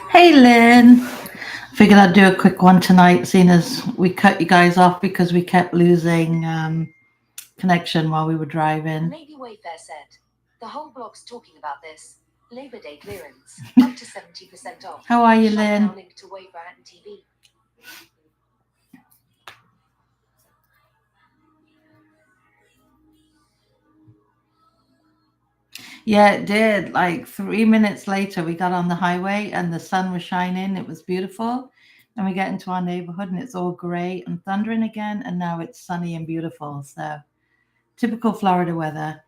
Hey, Lynn. Figured I'd do a quick one tonight, seeing as we cut you guys off because we kept losing connection while we were driving. Maybe Wayfair said, the whole blog's talking about this. Labor Day clearance, up to 70% off. How are you, Shop Lynn? now, link to Wayfair and TV. Yeah, it did. Like 3 minutes later, we got on the highway and the sun was shining. It was beautiful. And we get into our neighborhood and it's all gray and thundering again. And now it's sunny and beautiful. So typical Florida weather.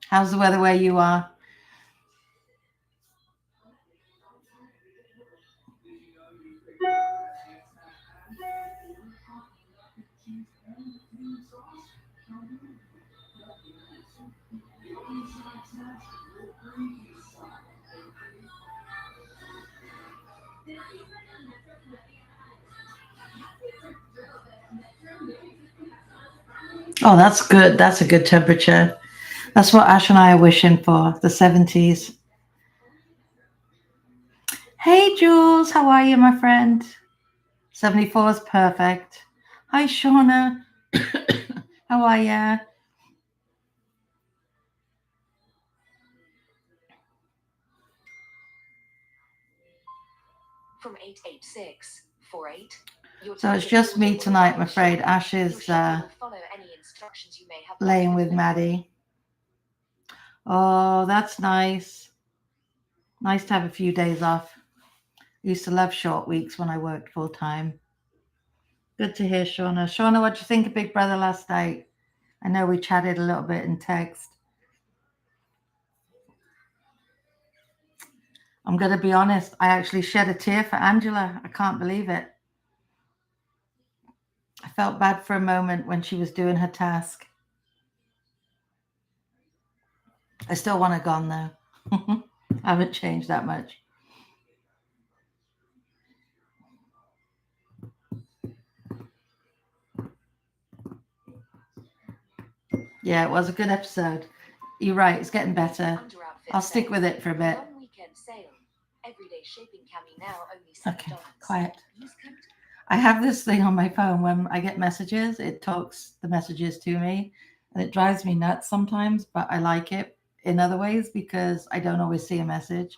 How's the weather where you are? Oh, that's good. That's a good temperature. That's what Ash and I are wishing for, the 70s. Hey, Jules. How are you, my friend? 74 is perfect. Hi, Shauna. How are you? From 88648. So it's just me tonight, I'm afraid. Ash is laying with Maddie. Oh, that's nice. Nice to have a few days off. I used to love short weeks when I worked full time. Good to hear, Shauna. Shauna, what did you think of Big Brother last night? I know we chatted a little bit in text. I'm going to be honest. I actually shed a tear for Angela. I can't believe it. I felt bad for a moment when she was doing her task. I still want her gone, though. I haven't changed that much. Yeah, it was a good episode. You're right. It's getting better. I'll stick with it for a bit. Okay, quiet. I have this thing on my phone when I get messages. It talks the messages to me, and it drives me nuts sometimes, but I like it in other ways because I don't always see a message.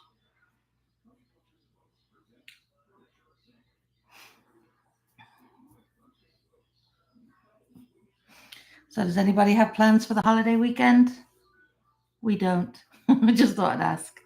So does anybody have plans for the holiday weekend? We don't. I just thought I'd ask.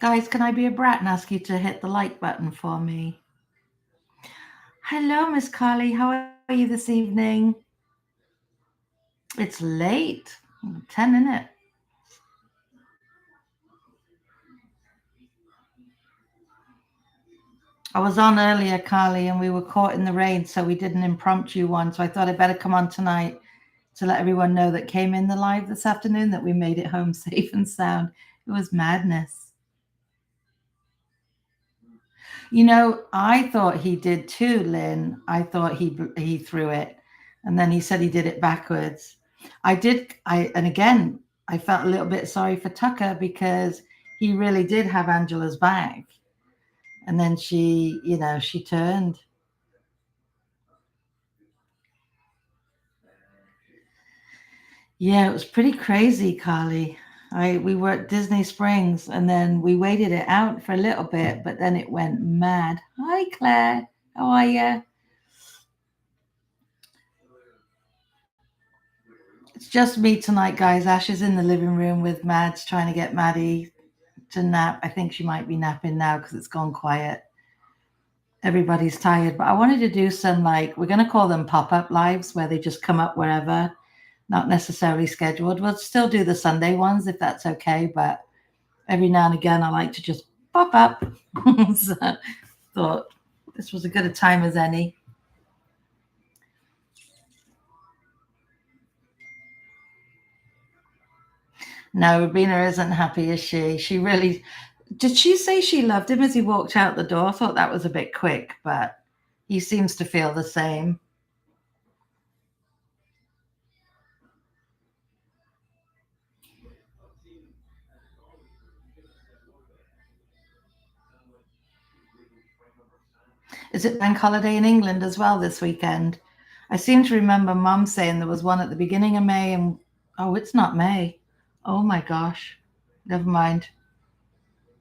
Guys, can I be a brat and ask you to hit the like button for me? Hello, Miss Carly. How are you this evening? It's late. 10, isn't it? I was on earlier, Carly, and we were caught in the rain, so we did an impromptu one. So I thought I'd better come on tonight to let everyone know that came in the live this afternoon that we made it home safe and sound. It was madness. You know, I thought he did too, Lynn. I thought he threw it, and then he said he did it backwards. And again, I felt a little bit sorry for Tucker because he really did have Angela's back, and then she turned. Yeah, it was pretty crazy, Carly. We were at Disney Springs and then we waited it out for a little bit, but then it went mad. Hi, Claire. How are you? It's just me tonight, guys. Ash is in the living room with Mads, trying to get Maddie to nap. I think she might be napping now because it's gone quiet. Everybody's tired, but I wanted to do some, like, we're going to call them pop-up lives, where they just come up wherever, not necessarily scheduled. We'll still do the Sunday ones if that's okay, but every now and again I like to just pop up. So thought this was as good a time as any. No, Rubina isn't happy, is she? She really... Did she say she loved him as he walked out the door? I thought that was a bit quick, but he seems to feel the same. Is it bank holiday in England as well this weekend? I seem to remember Mum saying there was one at the beginning of May, and oh, it's not May. Oh my gosh. Never mind.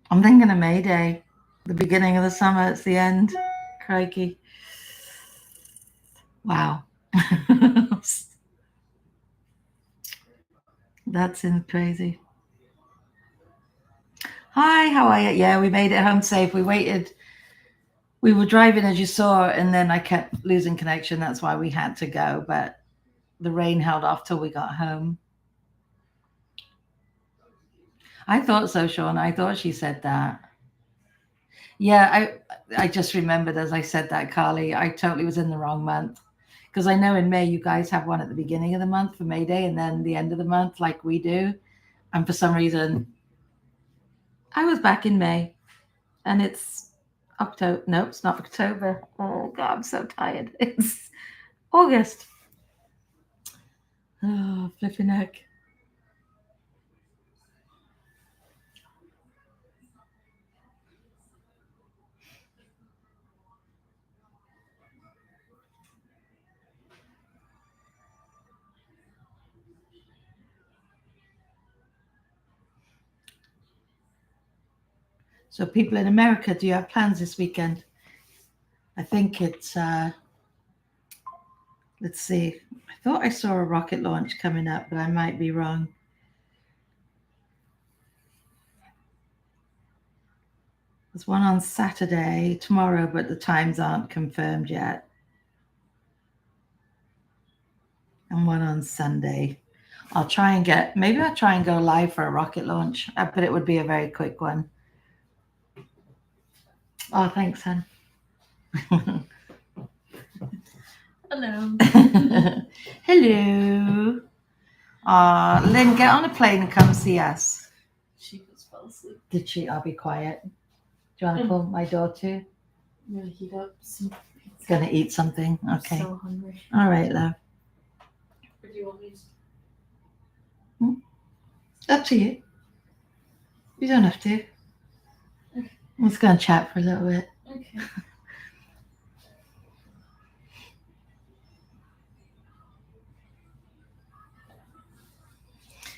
I'm thinking of May Day. The beginning of the summer, it's the end. Crikey. Wow. That's crazy. Hi, how are you? Yeah, we made it home safe. We waited. We were driving, as you saw, and then I kept losing connection. That's why we had to go. But the rain held off till we got home. I thought so, Sean. I thought she said that. Yeah, I just remembered as I said that, Carly, I totally was in the wrong month. Because I know in May you guys have one at the beginning of the month for May Day and then the end of the month like we do. And for some reason, I was back in May and it's October. No, it's not October. Oh, God, I'm so tired. It's August. Oh, flipping heck. So people in America, do you have plans this weekend? I think it's, let's see. I thought I saw a rocket launch coming up, but I might be wrong. There's one on Saturday, tomorrow, but the times aren't confirmed yet. And one on Sunday. I'll try and go live for a rocket launch, but it would be a very quick one. Oh, thanks, hon. Hello. Hello. Lynn, get on a plane and come see us. She just fell asleep. Did she? I'll be quiet. Do you want to pull my door too? Yeah, heat up some pizza. It's going to eat something. Okay. I'm so hungry. All right, love. Or do you want me to? Up to you. You don't have to. Okay. Let's go and chat for a little bit. Okay.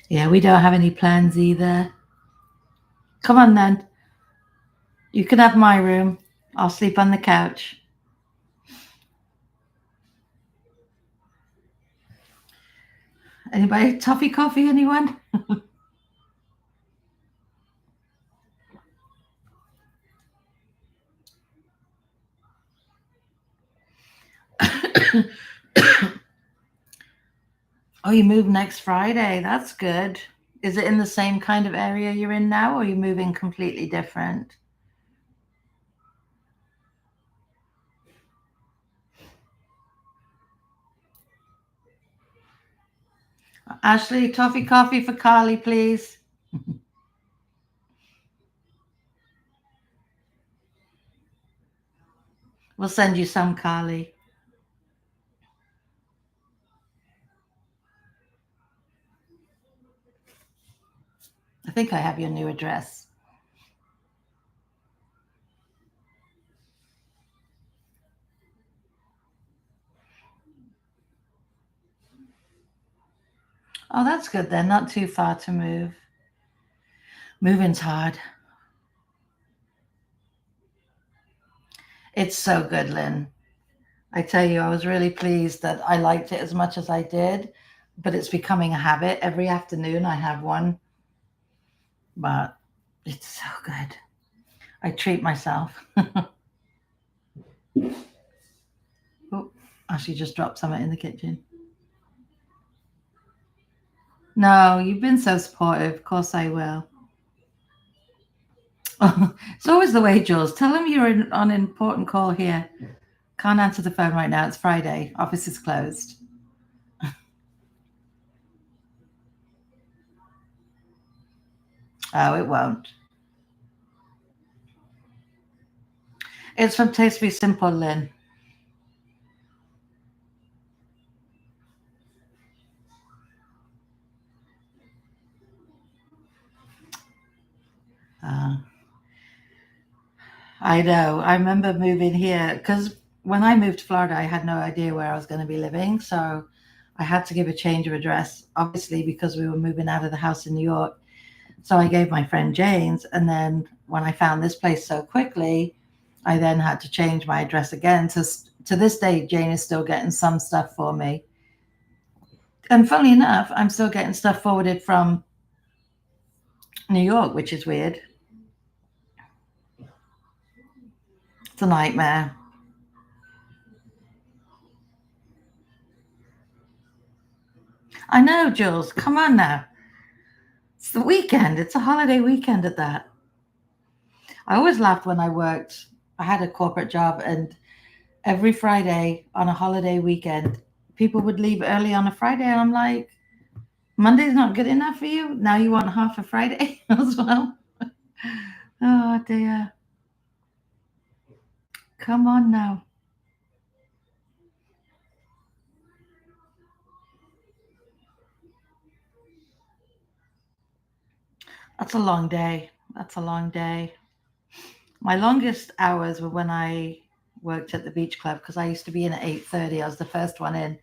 Yeah, we don't have any plans either. Come on then. You can have my room. I'll sleep on the couch. Anybody? Toffee coffee, anyone? Oh, you move next Friday. That's good. Is it in the same kind of area you're in now, or are you moving completely different? Ashley, toffee coffee for Carly, please. We'll send you some, Carly. I think I have your new address. Oh, that's good then. Not too far to move. Moving's hard. It's so good, Lynn. I tell you, I was really pleased that I liked it as much as I did. but it's becoming a habit. Every afternoon I have one, but it's so good. I treat myself. Oh, Ashley just dropped something in the kitchen. No, you've been so supportive. Of course I will. It's always the way, Jules. Tell him you're on an important call here. Can't answer the phone right now. It's Friday. Office is closed. Oh, it won't. It's from Taste Be Simple, Lynn. Uh, I know. I remember moving here because when I moved to Florida, I had no idea where I was going to be living. So I had to give a change of address, obviously, because we were moving out of the house in New York. So I gave my friend Jane's. And then when I found this place so quickly, I then had to change my address again. So to this day, Jane is still getting some stuff for me. And funnily enough, I'm still getting stuff forwarded from New York, which is weird. It's a nightmare. I know, Jules. Come on now. It's the weekend. It's a holiday weekend at that. I always laughed when I worked. I had a corporate job, and every Friday on a holiday weekend, people would leave early on a Friday. And I'm like, Monday's not good enough for you? Now you want half a Friday as well? Oh, dear. Come on now. That's a long day. That's a long day. My longest hours were when I worked at the beach club because I used to be in at 8:30. I was the first one in.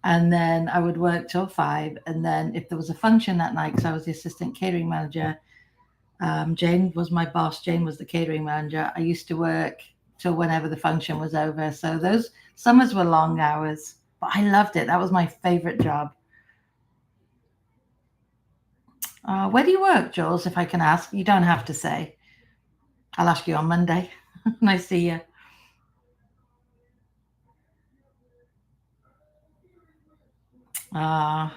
And then I would work till 5. And then if there was a function that night, because I was the assistant catering manager, Jane was my boss. Jane was the catering manager. I used to work till whenever the function was over. So those summers were long hours, but I loved it. That was my favorite job. Where do you work, Jules, if I can ask? You don't have to say. I'll ask you on Monday. Nice to see you. Uh,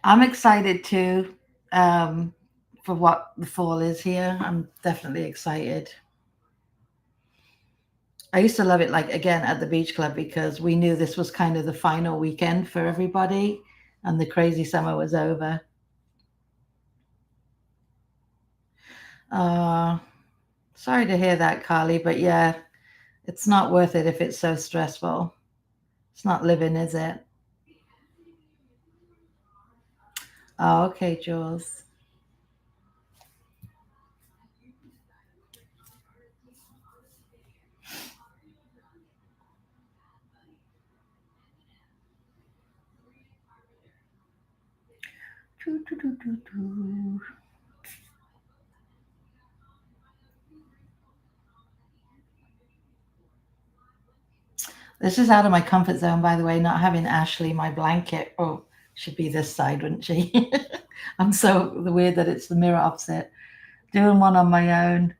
I'm excited too for what the fall is here. I'm definitely excited. I used to love it, like, again, at the beach club because we knew this was kind of the final weekend for everybody and the crazy summer was over. Uh, Sorry to hear that, Carly, but yeah, it's not worth it if it's so stressful. It's not living, is it? Oh, okay, Jules. This is out of my comfort zone, by the way, not having Ashley, my blanket. Oh, should be this side, wouldn't she? I'm so weird that it's the mirror opposite. Doing one on my own.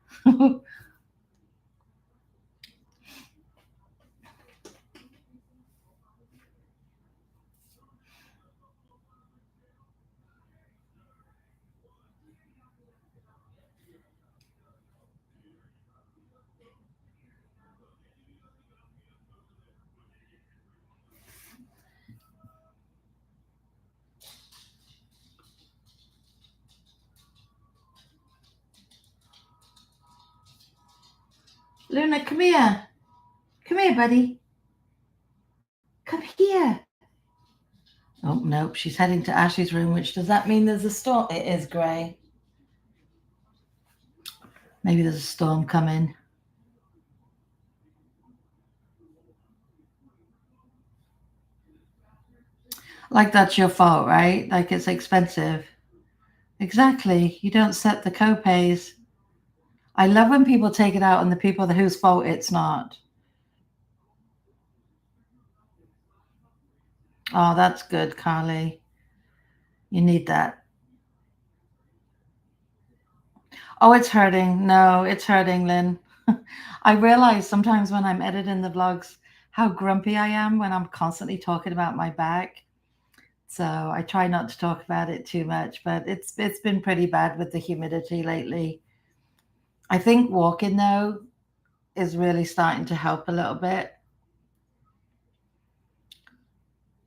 Luna, come here. Come here, buddy. Come here. Oh, nope. She's heading to Ashley's room, which does that mean there's a storm? It is grey. Maybe there's a storm coming. Like that's your fault, right? Like it's expensive. Exactly. You don't set the copays. I love when people take it out on the people whose fault it's not. Oh, that's good, Carly. You need that. Oh, it's hurting. No, it's hurting, Lynn. I realize sometimes when I'm editing the vlogs how grumpy I am when I'm constantly talking about my back. So I try not to talk about it too much, but it's been pretty bad with the humidity lately. I think walking though is really starting to help a little bit.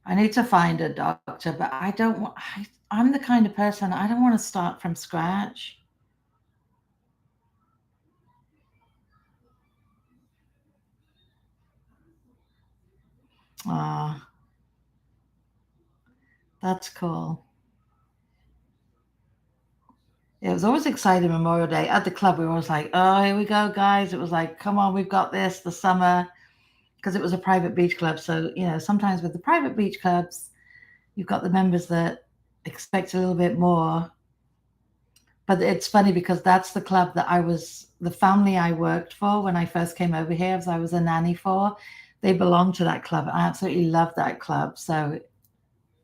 I need to find a doctor, but I don't want, I'm the kind of person, I don't want to start from scratch. Ah, that's cool. It was always exciting Memorial Day. At the club, we were always like, oh, here we go, guys. It was like, come on, we've got this, the summer, because it was a private beach club. So, you know, sometimes with the private beach clubs, you've got the members that expect a little bit more. But it's funny because that's the club that the family I worked for when I first came over here, as I was a nanny for, they belonged to that club. I absolutely loved that club. So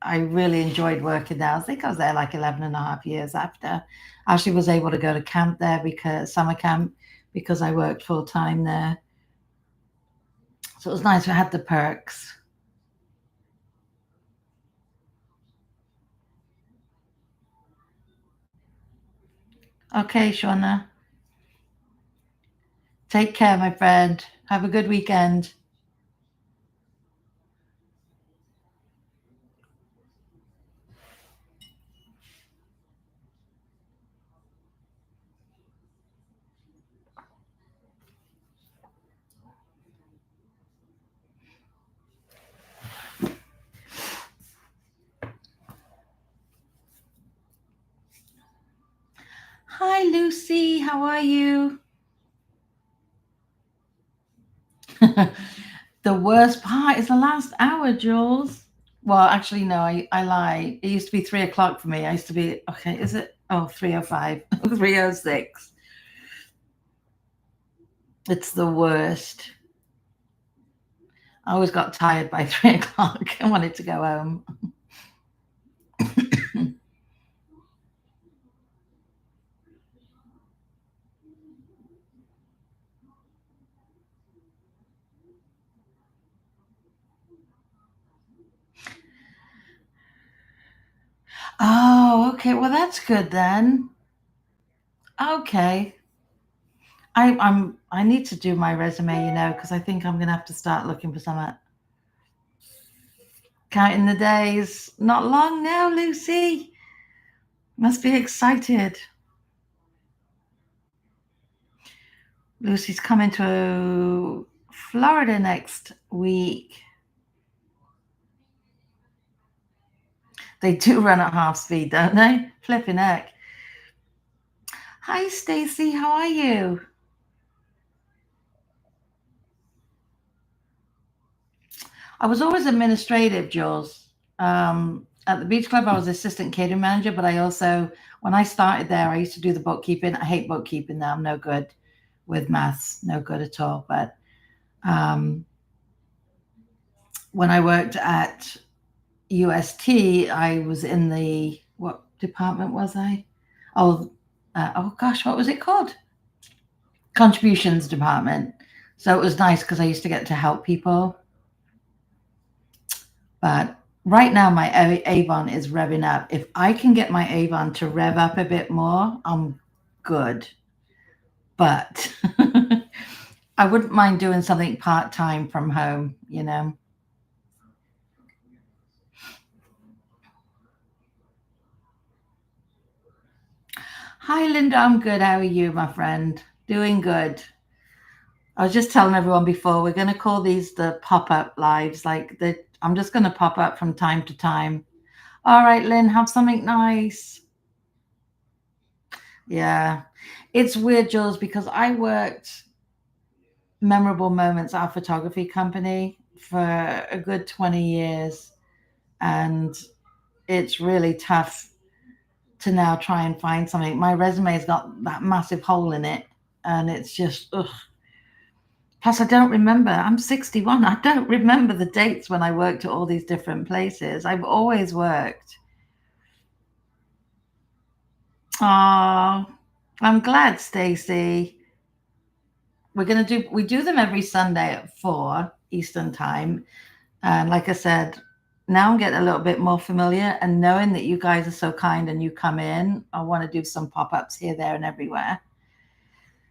I really enjoyed working there. I think I was there like 11 and a half years after. I actually was able to go to camp there summer camp, because I worked full time there. So it was nice. I had the perks. Okay, Shauna. Take care, my friend. Have a good weekend. Hi, Lucy. How are you? The worst part is the last hour, Jules. Well, actually, no, I lie. It used to be 3 o'clock for me. I used to be, okay, is it? Oh, 3:05, 3:06. It's the worst. I always got tired by 3 o'clock. I wanted to go home. Oh, okay. Well, that's good then. Okay. I need to do my resume, because I think I'm gonna have to start looking for some. Counting the days. Not long now, Lucy. Must be excited. Lucy's coming to Florida next week. They do run at half speed, don't they? Flipping heck. Hi, Stacy. How are you? I was always administrative, Jules. At the beach club, I was assistant catering manager, but I also, when I started there, I used to do the bookkeeping. I hate bookkeeping now. I'm no good with maths, no good at all. But when I worked at UST, I was in the, what department was I? Oh gosh, what was it called? Contributions department. So it was nice because I used to get to help people. But right now, my Avon is revving up. If I can get my Avon to rev up a bit more, I'm good. But I wouldn't mind doing something part-time from home. Hi, Linda. I'm good. How are you, my friend? Doing good. I was just telling everyone before, we're going to call these the pop-up lives. I'm just going to pop up from time to time. All right, Lynn, have something nice. Yeah. It's weird, Jules, because I worked Memorable Moments, our photography company, for a good 20 years. And it's really tough to now try and find something. My resume's got that massive hole in it. And it's just, ugh. Plus, I don't remember. I'm 61. I don't remember the dates when I worked at all these different places. I've always worked. Oh, I'm glad, Stacey. We do them every Sunday at 4 Eastern time. And like I said, now I'm getting a little bit more familiar, and knowing that you guys are so kind and you come in, I want to do some pop-ups here, there, and everywhere.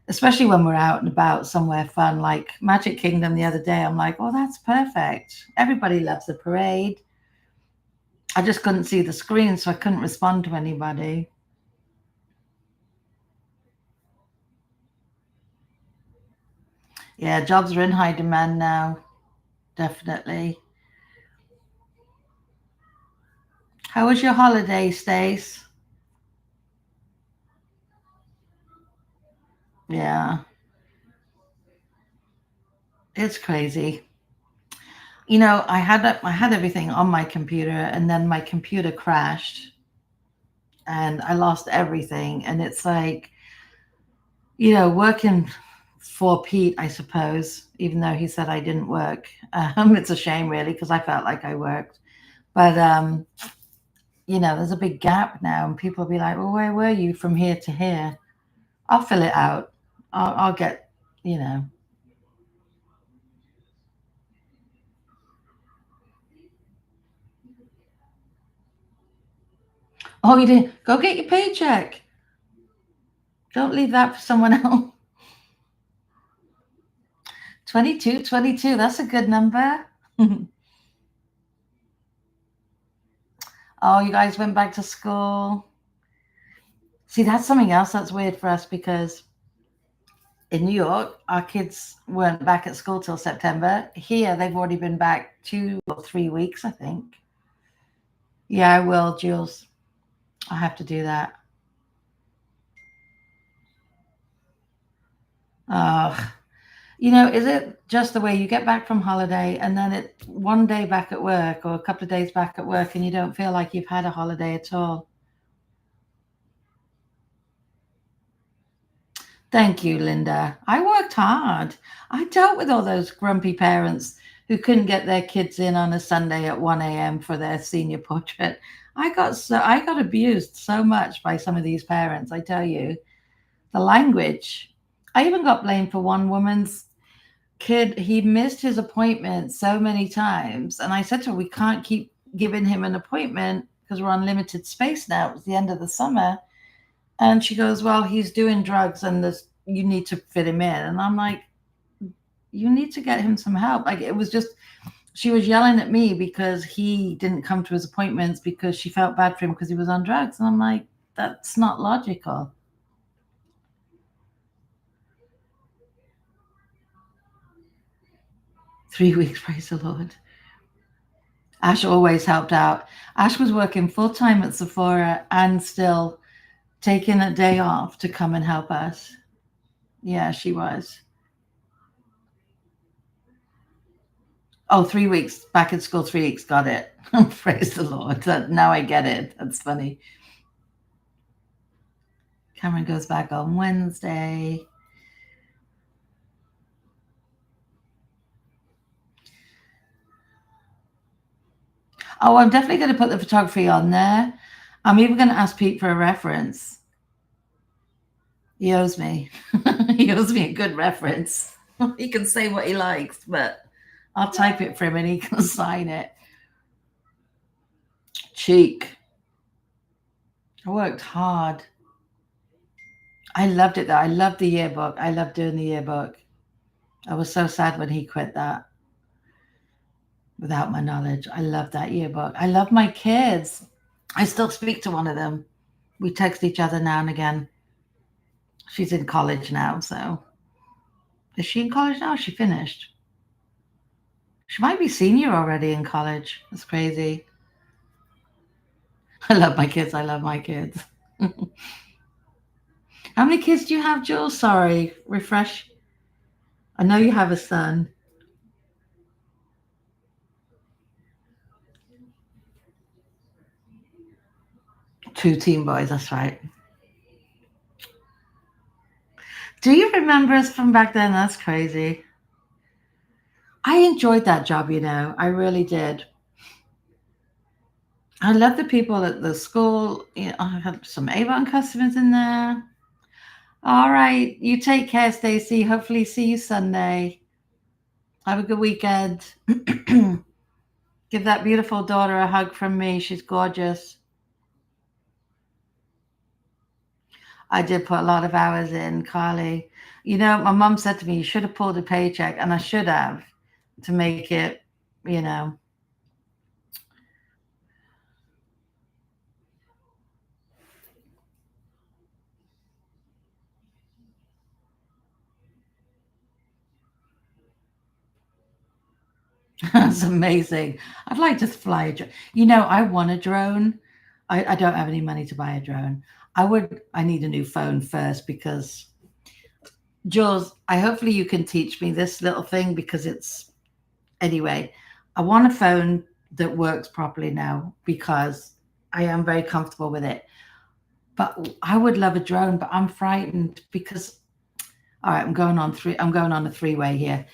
Especially when we're out and about somewhere fun, like Magic Kingdom the other day. I'm like, oh, that's perfect. Everybody loves the parade. I just couldn't see the screen, so I couldn't respond to anybody. Yeah, jobs are in high demand now. Definitely. How was your holiday, Stace? Yeah, it's crazy. You know, I had everything on my computer, and then my computer crashed, and I lost everything. And it's like, you know, working for Pete, I suppose, even though he said I didn't work. It's a shame, really, because I felt like I worked. But you know, there's a big gap now, and people will be like, well, where were you from here to here? I'll fill it out. I'll get, you know. Oh, you did? Go get your paycheck. Don't leave that for someone else. 22, 22. That's a good number. Oh, you guys went back to school. See, that's something else that's weird for us, because in New York, our kids weren't back at school till September. Here, they've already been back 2 or 3 weeks, I think. Yeah, I will, Jules. I have to do that. You know, is it just the way you get back from holiday and then it's one day back at work or a couple of days back at work and you don't feel like you've had a holiday at all? Thank you, Linda. I worked hard. I dealt with all those grumpy parents who couldn't get their kids in on a Sunday at 1 a.m. for their senior portrait. I got abused so much by some of these parents, I tell you. The language. I even got blamed for one woman's kid. He missed his appointment so many times. And I said to her, we can't keep giving him an appointment because we're on limited space now. It was the end of the summer. And she goes, well, he's doing drugs and you need to fit him in. And I'm like, you need to get him some help. Like, it was just, she was yelling at me because he didn't come to his appointments because she felt bad for him because he was on drugs. And I'm like, that's not logical. Three weeks, praise the Lord. Ash always helped out. Ash was working full-time at Sephora and still taking a day off to come and help us. Yeah, she was. Oh, 3 weeks. Back at school, 3 weeks. Got it. Praise the Lord. Now I get it. That's funny. Cameron goes back on Wednesday. Oh, I'm definitely going to put the photography on there. I'm even going to ask Pete for a reference. He owes me. He owes me a good reference. He can say what he likes, but I'll type it for him and he can sign it. Cheek. I worked hard. I loved it though. I loved the yearbook. I loved doing the yearbook. I was so sad when he quit that without my knowledge. I love that yearbook. I love my kids. I still speak to one of them. We text each other now and again. She's in college now, so. Is she in college now? She finished. She might be senior already in college. That's crazy. I love my kids. I love my kids. How many kids do you have, Jules? Sorry, refresh. I know you have a son. 2 teen boys, that's right. Do you remember us from back then? That's crazy. I enjoyed that job, I really did. I love the people at the school. I had some Avon customers in there. All right. You take care, Stacey. Hopefully see you Sunday. Have a good weekend. Give that beautiful daughter a hug from me. She's gorgeous. I did put a lot of hours in, Carly. My mom said to me, you should have pulled a paycheck, and I should have to make it, you know. That's amazing. I'd like to fly a drone. I want a drone. I don't have any money to buy a drone. I need a new phone first because, Jules, hopefully you can teach me this little thing because anyway, I want a phone that works properly now because I am very comfortable with it. But I would love a drone, but I'm frightened because, all right, I'm going on a three-way here.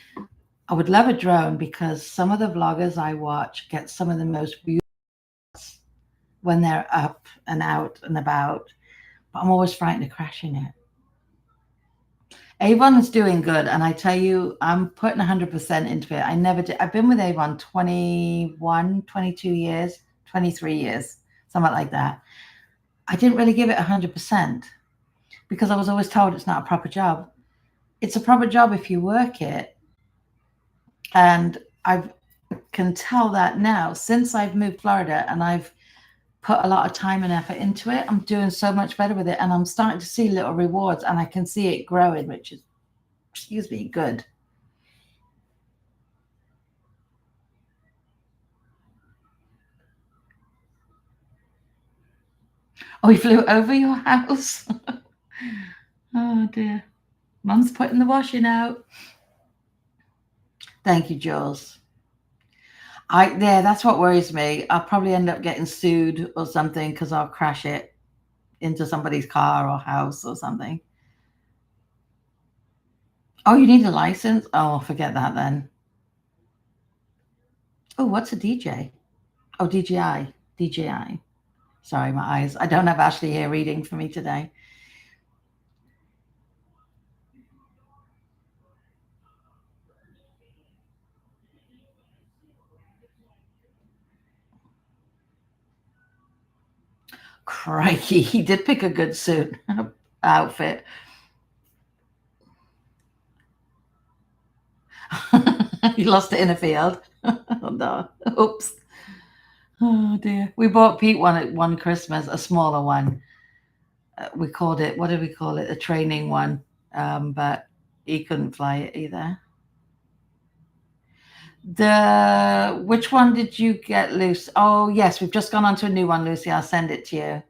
I would love a drone because some of the vloggers I watch get some of the most beautiful when they're up and out and about, but I'm always frightened of crashing it. Avon is doing good, and I tell you, I'm putting 100% into it. I never did. I've been with Avon 21, 22 years, 23 years, something like that. I didn't really give it 100% because I was always told it's not a proper job. It's a proper job if you work it. And I can tell that now since I've moved to Florida and I've put a lot of time and effort into it, I'm doing so much better with it, and I'm starting to see little rewards, and I can see it growing, which is, excuse me, good. Oh, he flew over your house? Oh dear. Mum's putting the washing out. Thank you, Jules. That's what worries me. I'll probably end up getting sued or something because I'll crash it into somebody's car or house or something. Oh, you need a license? Oh, forget that then. Oh, what's a DJ? Oh, DJI. DJI. Sorry, my eyes. I don't have Ashley here reading for me today. Crikey, he did pick a good suit outfit. He lost it in a field. Oh, no. Oops. Oh dear. We bought Pete one at one Christmas, a smaller one. We called it, what did we call it? A training one. But he couldn't fly it either. Which one did you get, Lucy? Oh yes, we've just gone on to a new one, Lucy. I'll send it to you.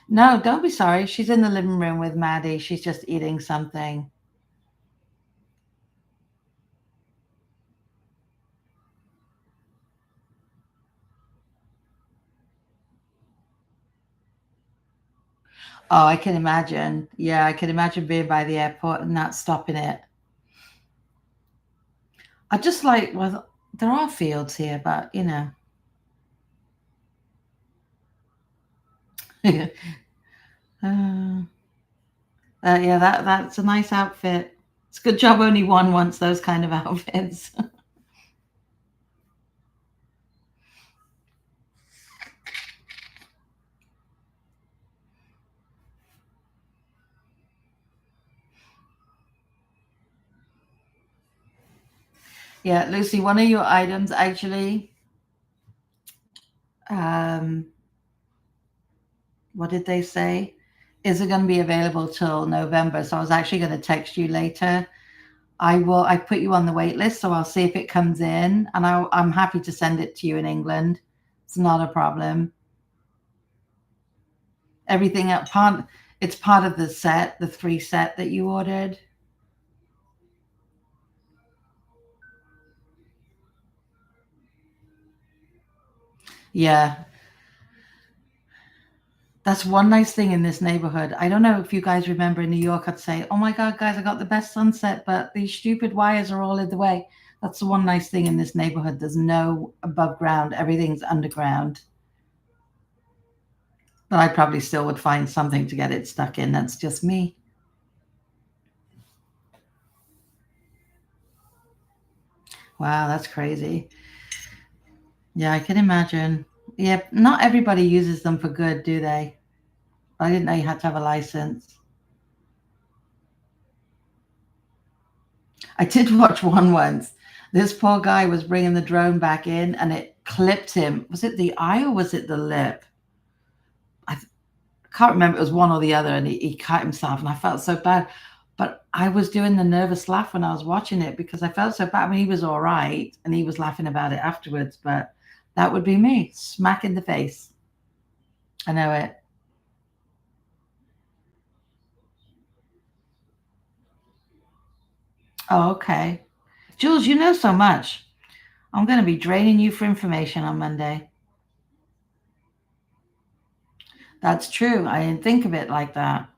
No, don't be sorry. She's in the living room with Maddie. She's just eating something. Oh, I can imagine. Yeah, I can imagine being by the airport and not stopping it. I just like, well, there are fields here, but yeah, that's a nice outfit. It's a good job only one wants those kind of outfits. Yeah, Lucy, one of your items actually, what did they say? Is it going to be available till November? So I was actually going to text you later. I put you on the wait list, so I'll see if it comes in, and I'm happy to send it to you in England. It's not a problem. Everything it's part of the set, the 3 set that you ordered. Yeah. That's one nice thing in this neighborhood. I don't know if you guys remember in New York, I'd say, oh my God, guys, I got the best sunset, but these stupid wires are all in the way. That's the one nice thing in this neighborhood. There's no above ground. Everything's underground. But I probably still would find something to get it stuck in. That's just me. Wow, that's crazy. Yeah, I can imagine. Yeah, not everybody uses them for good, do they? I didn't know you had to have a license. I did watch one once. This poor guy was bringing the drone back in and it clipped him. Was it the eye or was it the lip? I can't remember. It was one or the other, and he cut himself, and I felt so bad. But I was doing the nervous laugh when I was watching it because I felt so bad. I mean, he was all right, and he was laughing about it afterwards, but that would be me, smack in the face. I know it. Oh, okay. Jules, you know so much. I'm going to be draining you for information on Monday. That's true. I didn't think of it like that.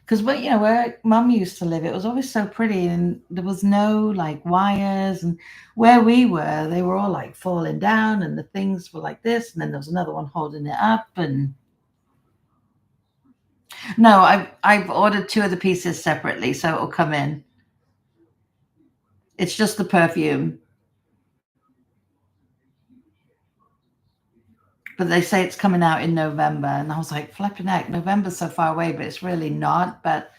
Because where Mum used to live, it was always so pretty, and there was no like wires. And where we were, they were all like falling down, and the things were like this, and then there was another one holding it up. And no, I've ordered 2 of the pieces separately, so it'll come in. It's just the perfume, but they say it's coming out in November, and I was like, flipping heck, November's so far away, but it's really not. But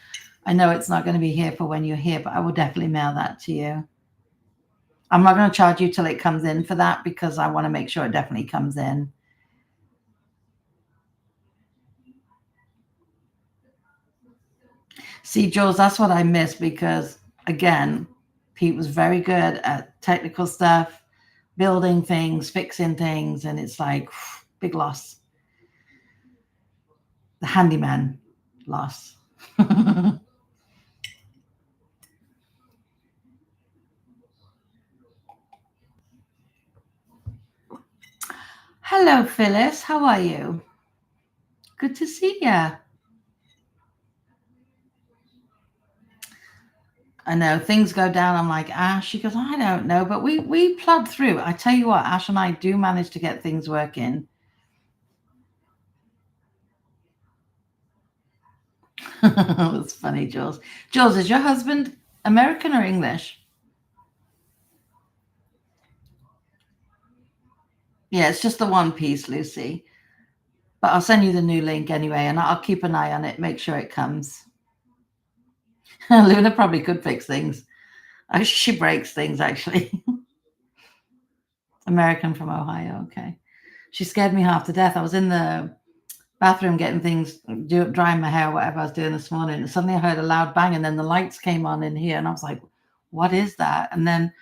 I know it's not going to be here for when you're here, but I will definitely mail that to you. I'm not going to charge you till it comes in for that because I want to make sure it definitely comes in. See, Jules, that's what I miss because, again, Pete was very good at technical stuff, building things, fixing things, and it's like, big loss. The handyman loss. Hello, Phyllis. How are you? Good to see you. I know things go down. I'm like, Ash. She goes, I don't know, but we plod through. I tell you what, Ash and I do manage to get things working. That's funny, Jules. Jules, is your husband American or English? Yeah, it's just the one piece, Lucy. But I'll send you the new link anyway, and I'll keep an eye on it, make sure it comes. Luna probably could fix things. She breaks things, actually. American from Ohio, okay. She scared me half to death. I was in the bathroom getting things, drying my hair, whatever I was doing this morning. And suddenly I heard a loud bang, and then the lights came on in here, and I was like, what is that? And then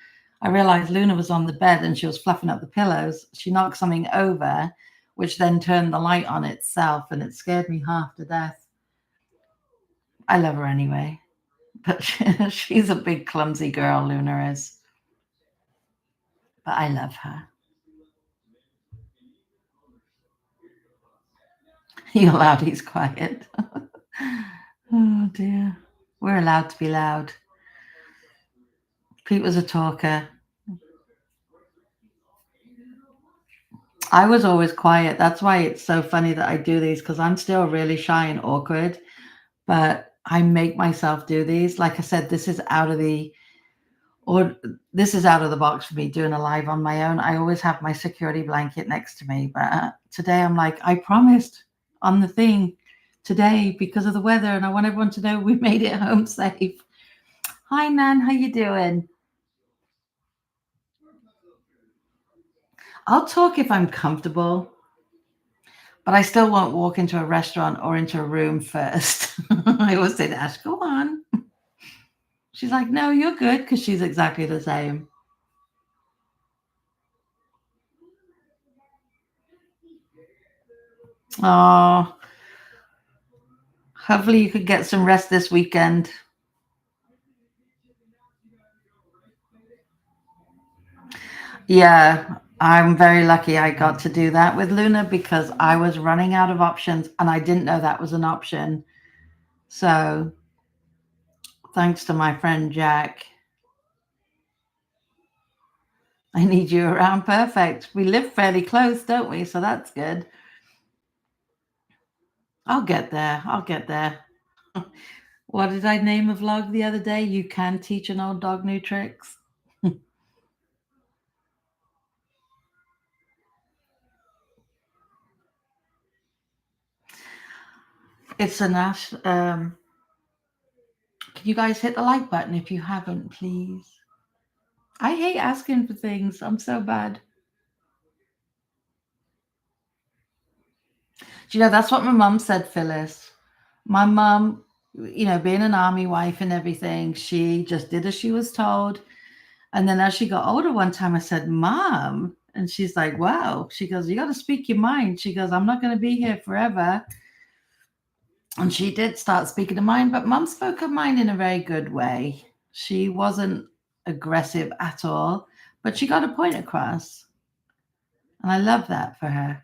I realized Luna was on the bed and she was fluffing up the pillows. She knocked something over, which then turned the light on itself, and it scared me half to death. I love her anyway, but she's a big clumsy girl, Luna is. But I love her. You're loud, he's quiet. Oh dear. We're allowed to be loud. Pete was a talker. I was always quiet. That's why it's so funny that I do these, because I'm still really shy and awkward, but I make myself do these. Like I said, this is out of the box for me doing a live on my own. I always have my security blanket next to me, but today I'm like, I promised on the thing today because of the weather, and I want everyone to know we made it home safe. Hi, Nan, how you doing? I'll talk if I'm comfortable, but I still won't walk into a restaurant or into a room first. I always say to Ash, go on. She's like, no, you're good, because she's exactly the same. Oh, hopefully you could get some rest this weekend. Yeah, I'm very lucky I got to do that with Luna because I was running out of options and I didn't know that was an option. So thanks to my friend Jack. I need you around. Perfect. We live fairly close, don't we? So that's good. I'll get there. I'll get there. What did I name a vlog the other day? You can teach an old dog new tricks. It's a Nash. Can you guys hit the like button if you haven't, please? I hate asking for things. I'm so bad. Do you know, that's what my mum said, Phyllis. My mum, you know, being an army wife and everything, she just did as she was told. And then as she got older, one time I said, Mom, and she's like, wow. She goes, you got to speak your mind. She goes, I'm not going to be here forever. And she did start speaking her mind, but Mum spoke her mind in a very good way. She wasn't aggressive at all, but she got a point across. And I love that for her.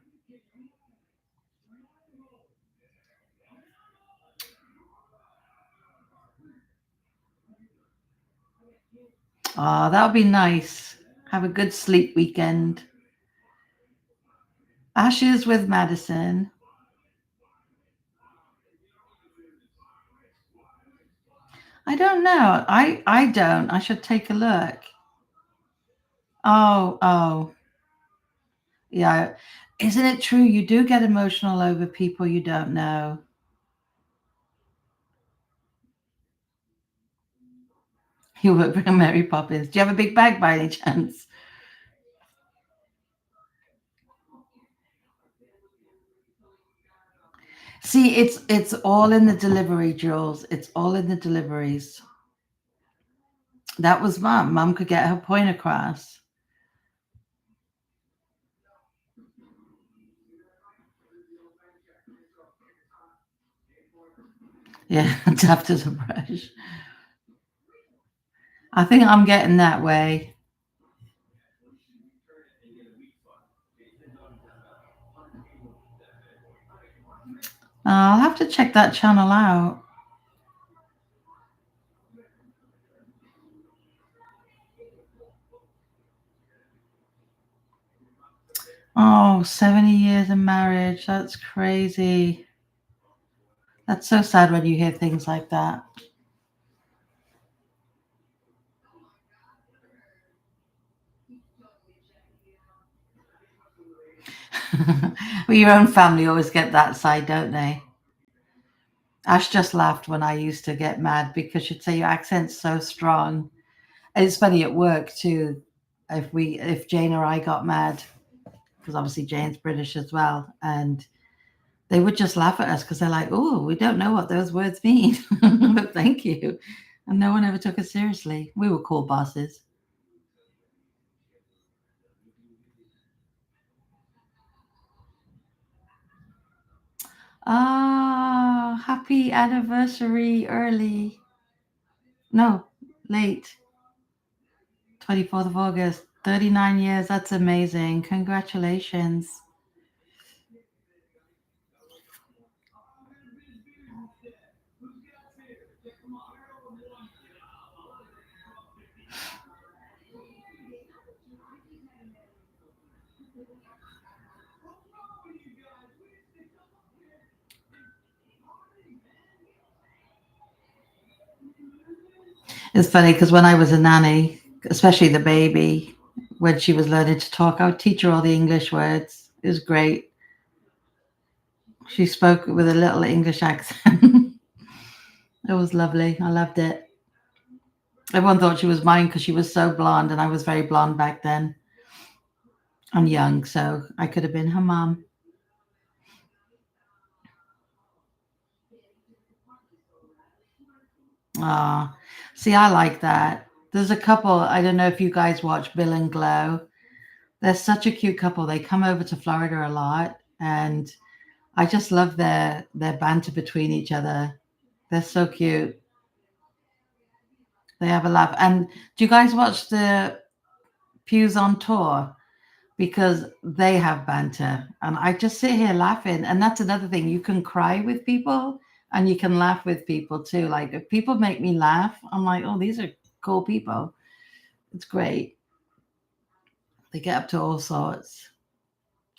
Oh, that would be nice. Have a good sleep weekend. Ashes with Madison. I don't know. I don't. I should take a look. Oh. Yeah. Isn't it true you do get emotional over people you don't know? You would bring Mary Poppins. Do you have a big bag by any chance? See, it's all in the delivery, Jules. It's all in the deliveries. That was Mum. Mum could get her point across. Yeah, tough to the brush. I think I'm getting that way. I'll have to check that channel out. Oh, 70 years of marriage. That's crazy. That's so sad when you hear things like that. Well, your own family always get that side, don't they? Ash just laughed when I used to get mad because she'd say your accent's so strong. And it's funny at work too. If Jane or I got mad, because obviously Jane's British as well, and they would just laugh at us because they're like, "Oh, we don't know what those words mean," but thank you. And no one ever took us seriously. We were cool bosses. Ah, happy anniversary early. No, late. 24th of August. 39 years. That's amazing. Congratulations. It's funny because when I was a nanny, especially the baby, when she was learning to talk, I would teach her all the English words. It was great. She spoke with a little English accent. It was lovely. I loved it. Everyone thought she was mine because she was so blonde, and I was very blonde back then. I'm young, so I could have been her mom. Ah, see, I like that. There's a couple. I don't know if you guys watch Bill and Glow. They're such a cute couple. They come over to Florida a lot, and I just love their banter between each other. They're so cute. They have a laugh. And do you guys watch the Pews on Tour? because they have banter. And I just sit here laughing. And that's another thing. You can cry with people and you can laugh with people too. Like if people make me laugh, I'm like, oh, these are cool people. It's great. They get up to all sorts.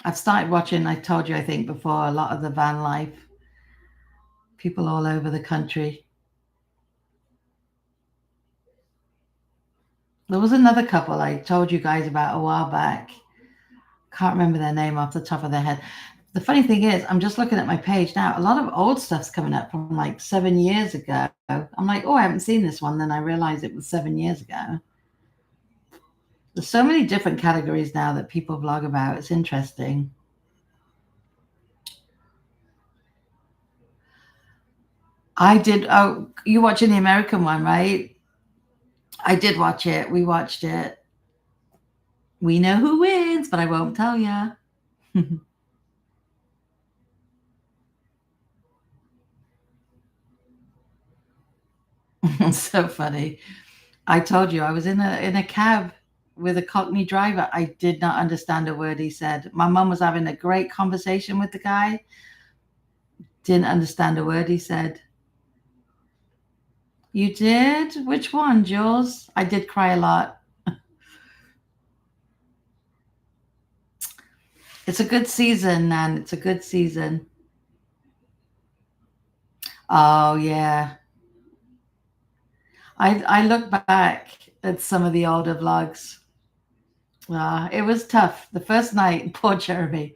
I've started watching, I told you, I think before, a lot of the van life, people all over the country. There was another couple I told you guys about a while back. Can't remember their name off the top of their head. The funny thing is, I'm just looking at my page now. A lot of old stuff's coming up from like 7 years ago. I'm like, oh, I haven't seen this one. Then I realized it was 7 years ago. There's so many different categories now that people vlog about. It's interesting. I did. Oh, you watching the American one, right? I did watch it. We watched it. We know who wins, but I won't tell ya. It's so funny. I told you I was in a cab with a Cockney driver. I did not understand a word he said. My mum was having a great conversation with the guy. Didn't understand a word he said. You did? Which one, Jules? I did cry a lot. It's a good season, Nan. It's a good season. Oh yeah. I look back at some of the older vlogs. It was tough. The first night, poor Jeremy.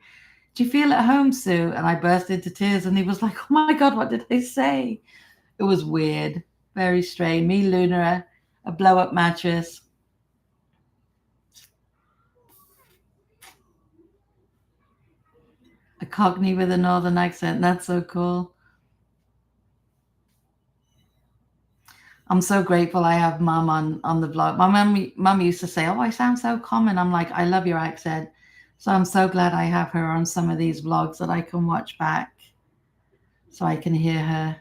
Do you feel at home, Sue? And I burst into tears and he was like, oh my God, what did they say? It was weird. Very strange. Me, Luna, a blow up mattress. A Cockney with a northern accent. That's so cool. I'm so grateful I have mum on the vlog. My mum used to say, oh, I sound so common. I'm like, I love your accent. So I'm so glad I have her on some of these vlogs that I can watch back so I can hear her.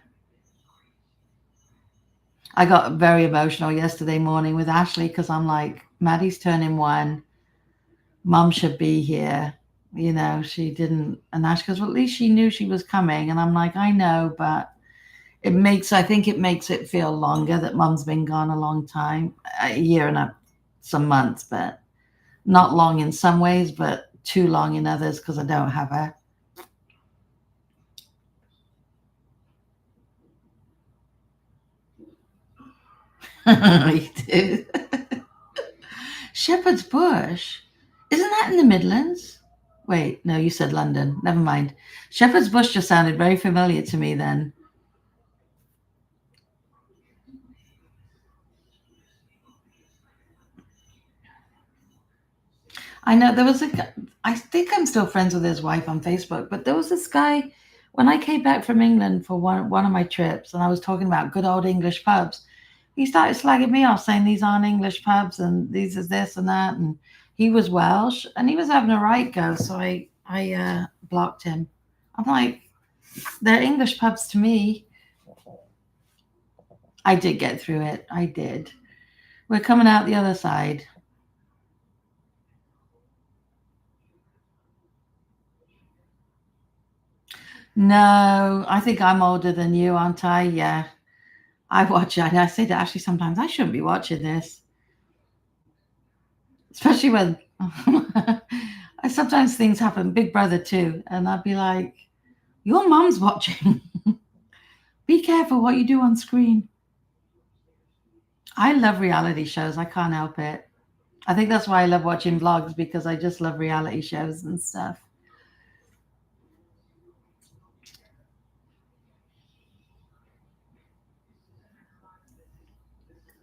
I got very emotional yesterday morning with Ashley because I'm like, Maddie's turning 1. Mum should be here. You know, she didn't. And Ash goes, well, at least she knew she was coming. And I'm like, I know, but I think it makes it feel longer that mum's been gone a long time, a year and some months, but not long in some ways, but too long in others because I don't have her. You do. Shepherd's Bush? Isn't that in the Midlands? Wait, no, you said London. Never mind. Shepherd's Bush just sounded very familiar to me then. I know there was I think I'm still friends with his wife on Facebook, but there was this guy when I came back from England for one of my trips and I was talking about good old English pubs. He started slagging me off saying these aren't English pubs and these is this and that. And he was Welsh and he was having a right go. So I blocked him. I'm like, they're English pubs to me. I did get through it. I did. We're coming out the other side. No, I think I'm older than you, aren't I? Yeah. I watch it. And I say to Ashley sometimes, I shouldn't be watching this. Especially when sometimes things happen, Big Brother too. And I'd be like, your mom's watching. Be careful what you do on screen. I love reality shows. I can't help it. I think that's why I love watching vlogs because I just love reality shows and stuff.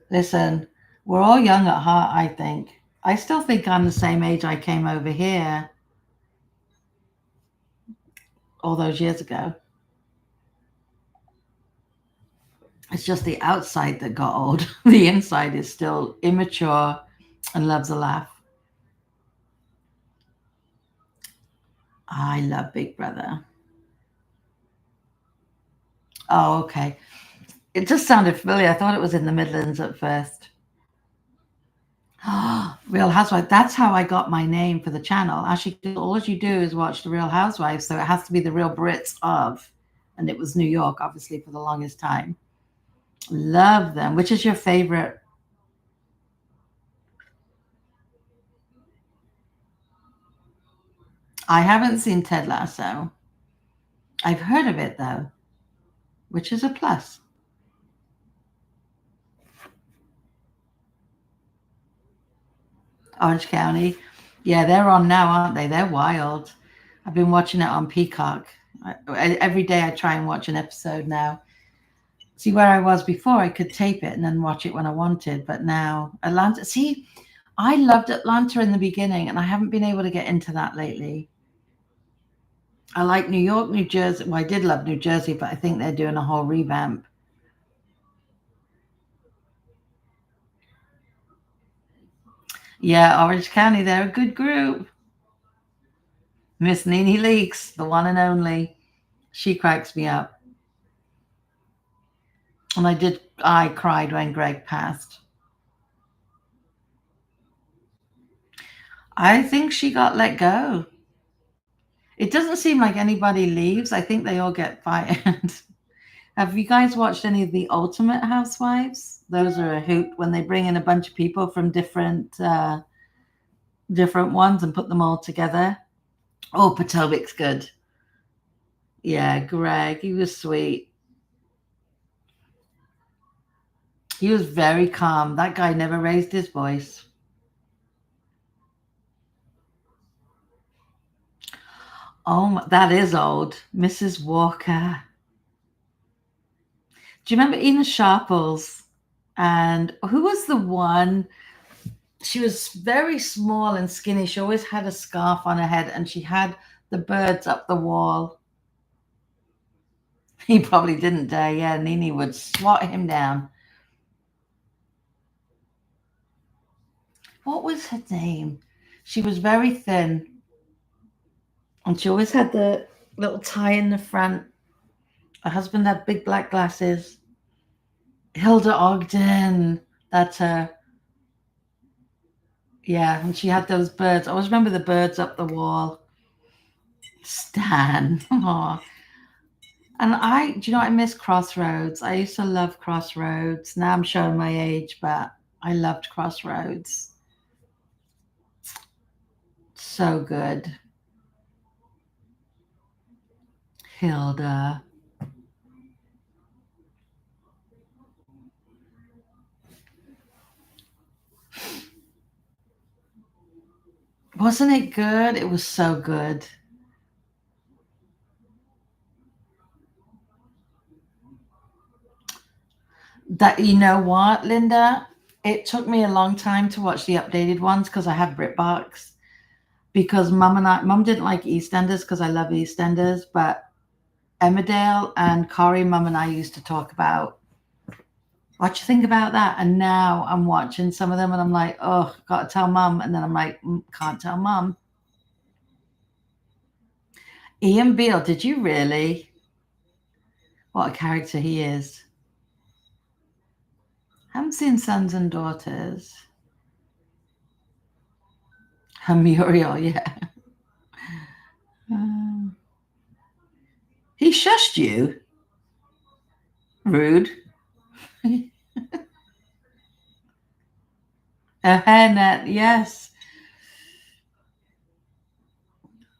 Listen, we're all young at heart, I think. I still think I'm the same age I came over here all those years ago. It's just the outside that got old. The inside is still immature and loves a laugh. I love Big Brother. Oh, okay. It just sounded familiar. I thought it was in the Midlands at first. Real Housewives. That's how I got my name for the channel. Actually, all you do is watch The Real Housewives, so it has to be The Real Brits of, and it was New York, obviously, for the longest time. Love them. Which is your favorite? I haven't seen Ted Lasso. I've heard of it though, which is a plus. Orange County. Yeah, they're on now, aren't they? They're wild. I've been watching it on Peacock. Every day I try and watch an episode now. See, where I was before, I could tape it and then watch it when I wanted. But now, Atlanta. See, I loved Atlanta in the beginning, and I haven't been able to get into that lately. I like New York, New Jersey. Well, I did love New Jersey, but I think they're doing a whole revamp. Yeah, Orange County, they're a good group. Miss Nene Leakes, the one and only. She cracks me up. And I cried when Greg passed. I think she got let go. It doesn't seem like anybody leaves. I think they all get fired. Have you guys watched any of the Ultimate Housewives? Those are a hoot when they bring in a bunch of people from different ones and put them all together. Oh, Potomac's good. Yeah, Greg, he was sweet. He was very calm. That guy never raised his voice. Oh, that is old. Mrs. Walker. Do you remember Ina Sharples? And who was the one? She was very small and skinny. She always had a scarf on her head, and she had the birds up the wall. He probably didn't dare. Yeah, Nene would swat him down. What was her name? She was very thin. And she always had the little tie in the front. Her husband had big black glasses. Hilda Ogden. That's her. Yeah, and she had those birds. I always remember the birds up the wall. Stan. Aww. And do you know what? I miss Crossroads. I used to love Crossroads. Now I'm showing my age, but I loved Crossroads. So good. Hilda. Wasn't it good? It was so good. That, you know what, Linda? It took me a long time to watch the updated ones because I have BritBox. Because Mum didn't like EastEnders because I love EastEnders, but Emmerdale and Corrie, Mum and I used to talk about. What you think about that? And now I'm watching some of them and I'm like, oh, gotta tell Mum. And then I'm like, can't tell Mum. Ian Beale, did you really? What a character he is. Haven't seen Sons and Daughters. Muriel, yeah. He shushed you. Rude. A hairnet, yes.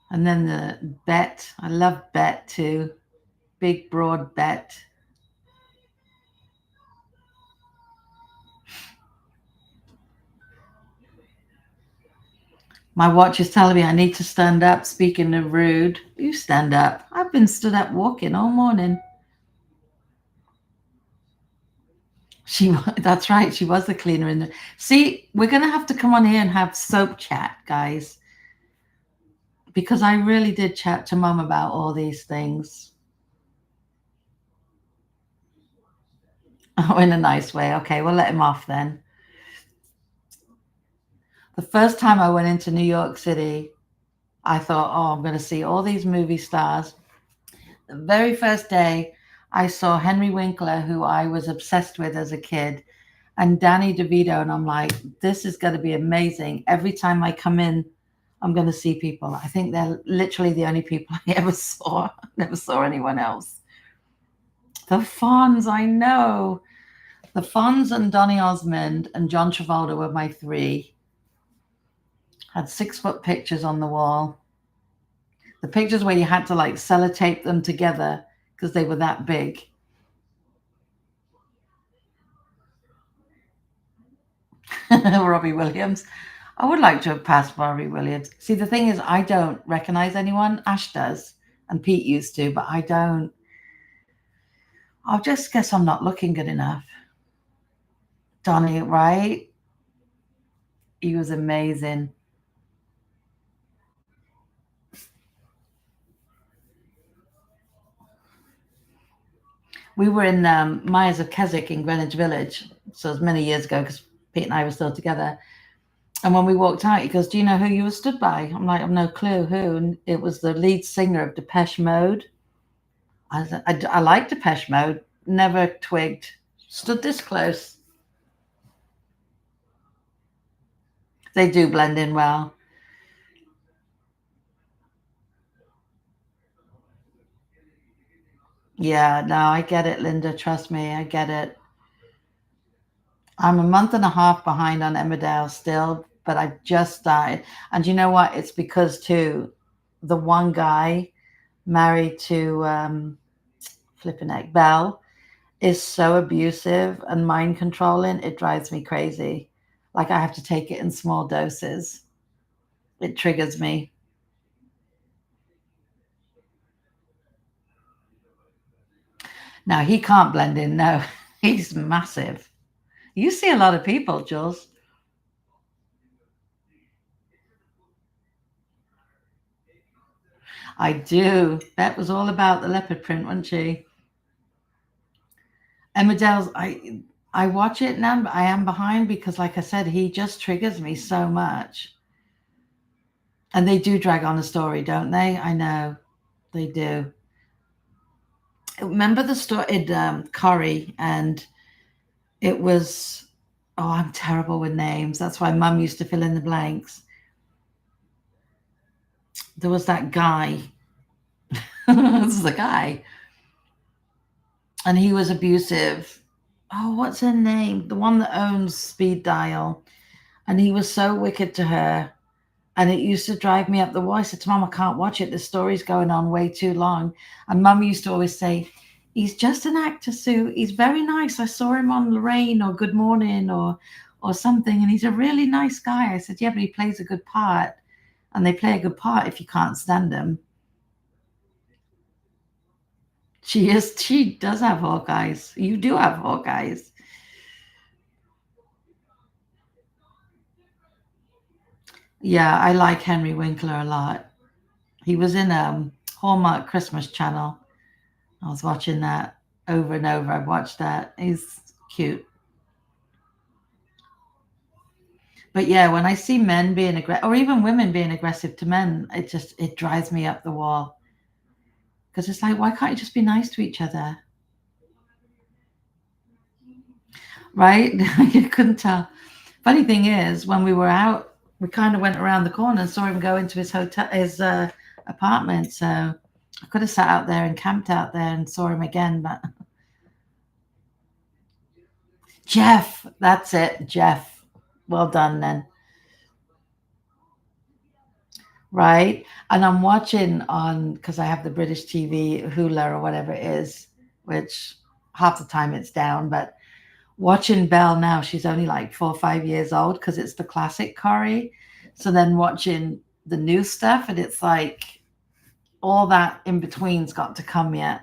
And then the Bet. I love Bet too. Big, broad Bet. My watch is telling me I need to stand up. Speaking of rude, you stand up. I've been stood up walking all morning. That's right. She was the cleaner in the. See, we're going to have to come on here and have soap chat, guys. Because I really did chat to Mum about all these things. Oh, in a nice way. Okay, we'll let him off then. The first time I went into New York City, I thought, oh, I'm going to see all these movie stars. The very first day, I saw Henry Winkler, who I was obsessed with as a kid. and Danny DeVito. And I'm like, this is going to be amazing. Every time I come in, I'm going to see people. I think they're literally the only people I ever saw. Never saw anyone else. The Fonz, I know. The Fonz and Donny Osmond and John Travolta were my three. Had 6-foot pictures on the wall. The pictures where you had to like sellotape them together because they were that big. Robbie Williams. I would like to have passed Robbie Williams. See, the thing is, I don't recognize anyone. Ash does, and Pete used to, but I don't. I just guess I'm not looking good enough. Donnie, right? He was amazing. We were in Myers of Keswick in Greenwich Village. So it was many years ago because Pete and I were still together. And when we walked out, he goes, do you know who you were stood by? I'm like, I've no clue who. And it was the lead singer of Depeche Mode. I like Depeche Mode. Never twigged. Stood this close. They do blend in well. Yeah, no, I get it, Linda. Trust me, I get it. I'm a month and a half behind on Emmerdale still, but I've just started. And you know what? It's because, too, the one guy married to flipping heck, Belle, is so abusive and mind controlling. It drives me crazy. Like I have to take it in small doses. It triggers me. Now, he can't blend in. No, he's massive. You see a lot of people, Jules. I do. That was all about the leopard print, wasn't she? Emmerdale's, I watch it now, but I am behind because, like I said, he just triggers me so much. And they do drag on a story, don't they? I know. They do. Remember the story in Corrie, and it was, oh, I'm terrible with names. That's why Mum used to fill in the blanks. There was that guy. This is the guy. And he was abusive. Oh, what's her name? The one that owns Speed Dial. And he was so wicked to her. And it used to drive me up the wall. I said to Mum, I can't watch it. The story's going on way too long. And Mum used to always say, he's just an actor, Sue. He's very nice. I saw him on Lorraine or Good Morning or something. And he's a really nice guy. I said, yeah, but he plays a good part. And they play a good part if you can't stand them. She does have Hawkeyes. You do have Hawkeyes. Yeah, I like Henry Winkler a lot. He was in Hallmark Christmas Channel. I was watching that over and over. I've watched that. He's cute. But yeah, when I see men being aggressive, or even women being aggressive to men, it drives me up the wall. Because it's like, why can't you just be nice to each other? Right? You couldn't tell. Funny thing is, when we were out, we kind of went around the corner and saw him go into his apartment. So I could have sat out there and camped out there and saw him again. But Jeff, that's it, Jeff. Well done then. Right? And I'm watching on, because I have the British TV, Hula or whatever it is, which half the time it's down, but watching Belle now, she's only like 4 or 5 years old because it's the classic Corrie. So then watching the new stuff, and it's like all that in between's got to come yet.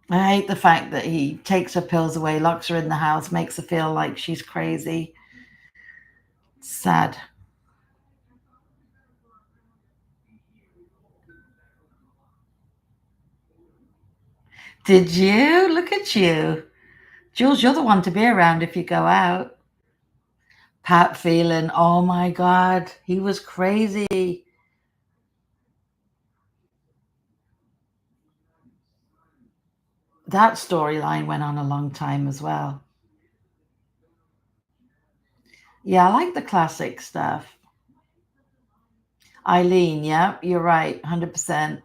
I hate the fact that he takes her pills away, locks her in the house, makes her feel like she's crazy. Sad. Did you? Look at you. Jules, you're the one to be around if you go out. Pat Phelan, oh my God, he was crazy. that storyline went on a long time as well. Yeah, I like the classic stuff. Eileen, yeah, you're right, 100%.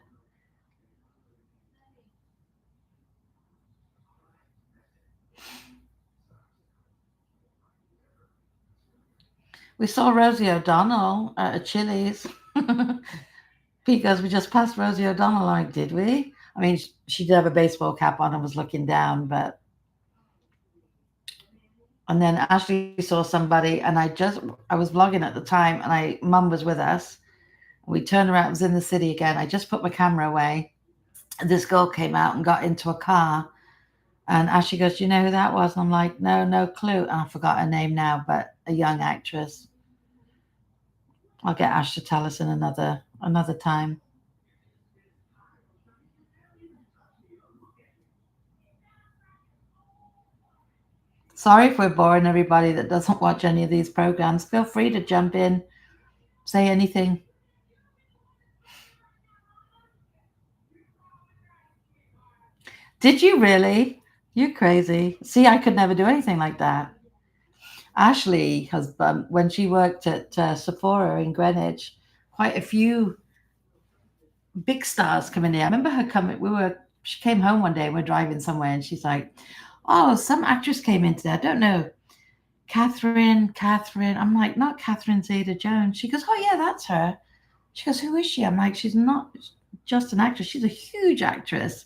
We saw Rosie O'Donnell at a Chili's. Pete goes, we just passed Rosie O'Donnell. Like, did we? I mean, she did have a baseball cap on and was looking down, but. And then Ashley saw somebody, and I was vlogging at the time, and mum was with us. We turned around, it was in the city again. I just put my camera away. And this girl came out and got into a car. And Ashley goes, do you know who that was? And I'm like, no, no clue. And I forgot her name now, but a young actress. I'll get Ash to tell us in another time. Sorry if we're boring everybody that doesn't watch any of these programs. Feel free to jump in, say anything. Did you really? You're crazy. See, I could never do anything like that. Ashley has, when she worked at Sephora in Greenwich, quite a few big stars coming in. I remember her coming. She came home one day. We're driving somewhere, and she's like, "Oh, some actress came in today. I don't know, Catherine. I'm like, not Catherine Zeta-Jones. She goes, oh yeah, that's her. She goes, who is she? I'm like, she's not just an actress. She's a huge actress.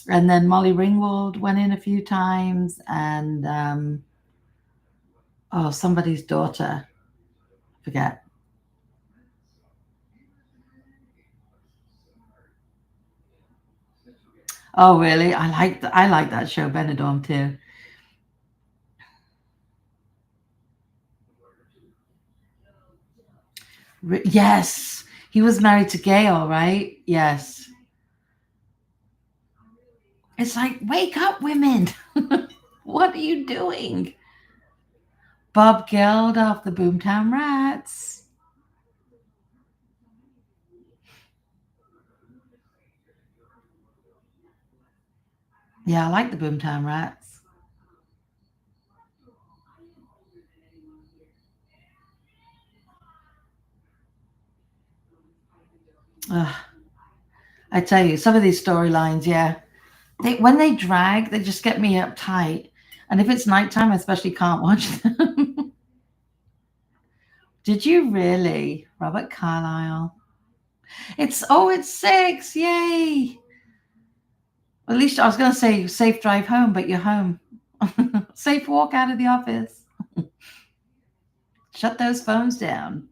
And then Molly Ringwald went in a few times, and somebody's daughter, forget. Oh, really? I like that show, Benidorm, too. Yes, he was married to Gail, right? Yes. It's like, wake up, women! What are you doing? Bob Geldof, the Boomtown Rats. Yeah, I like the Boomtown Rats. Ugh. I tell you, some of these storylines, yeah, when they drag, they just get me uptight. And if it's nighttime, I especially can't watch them. Did you really, Robert Carlyle? It's 6, yay! At least I was going to say safe drive home, but you're home. Safe walk out of the office. Shut those phones down.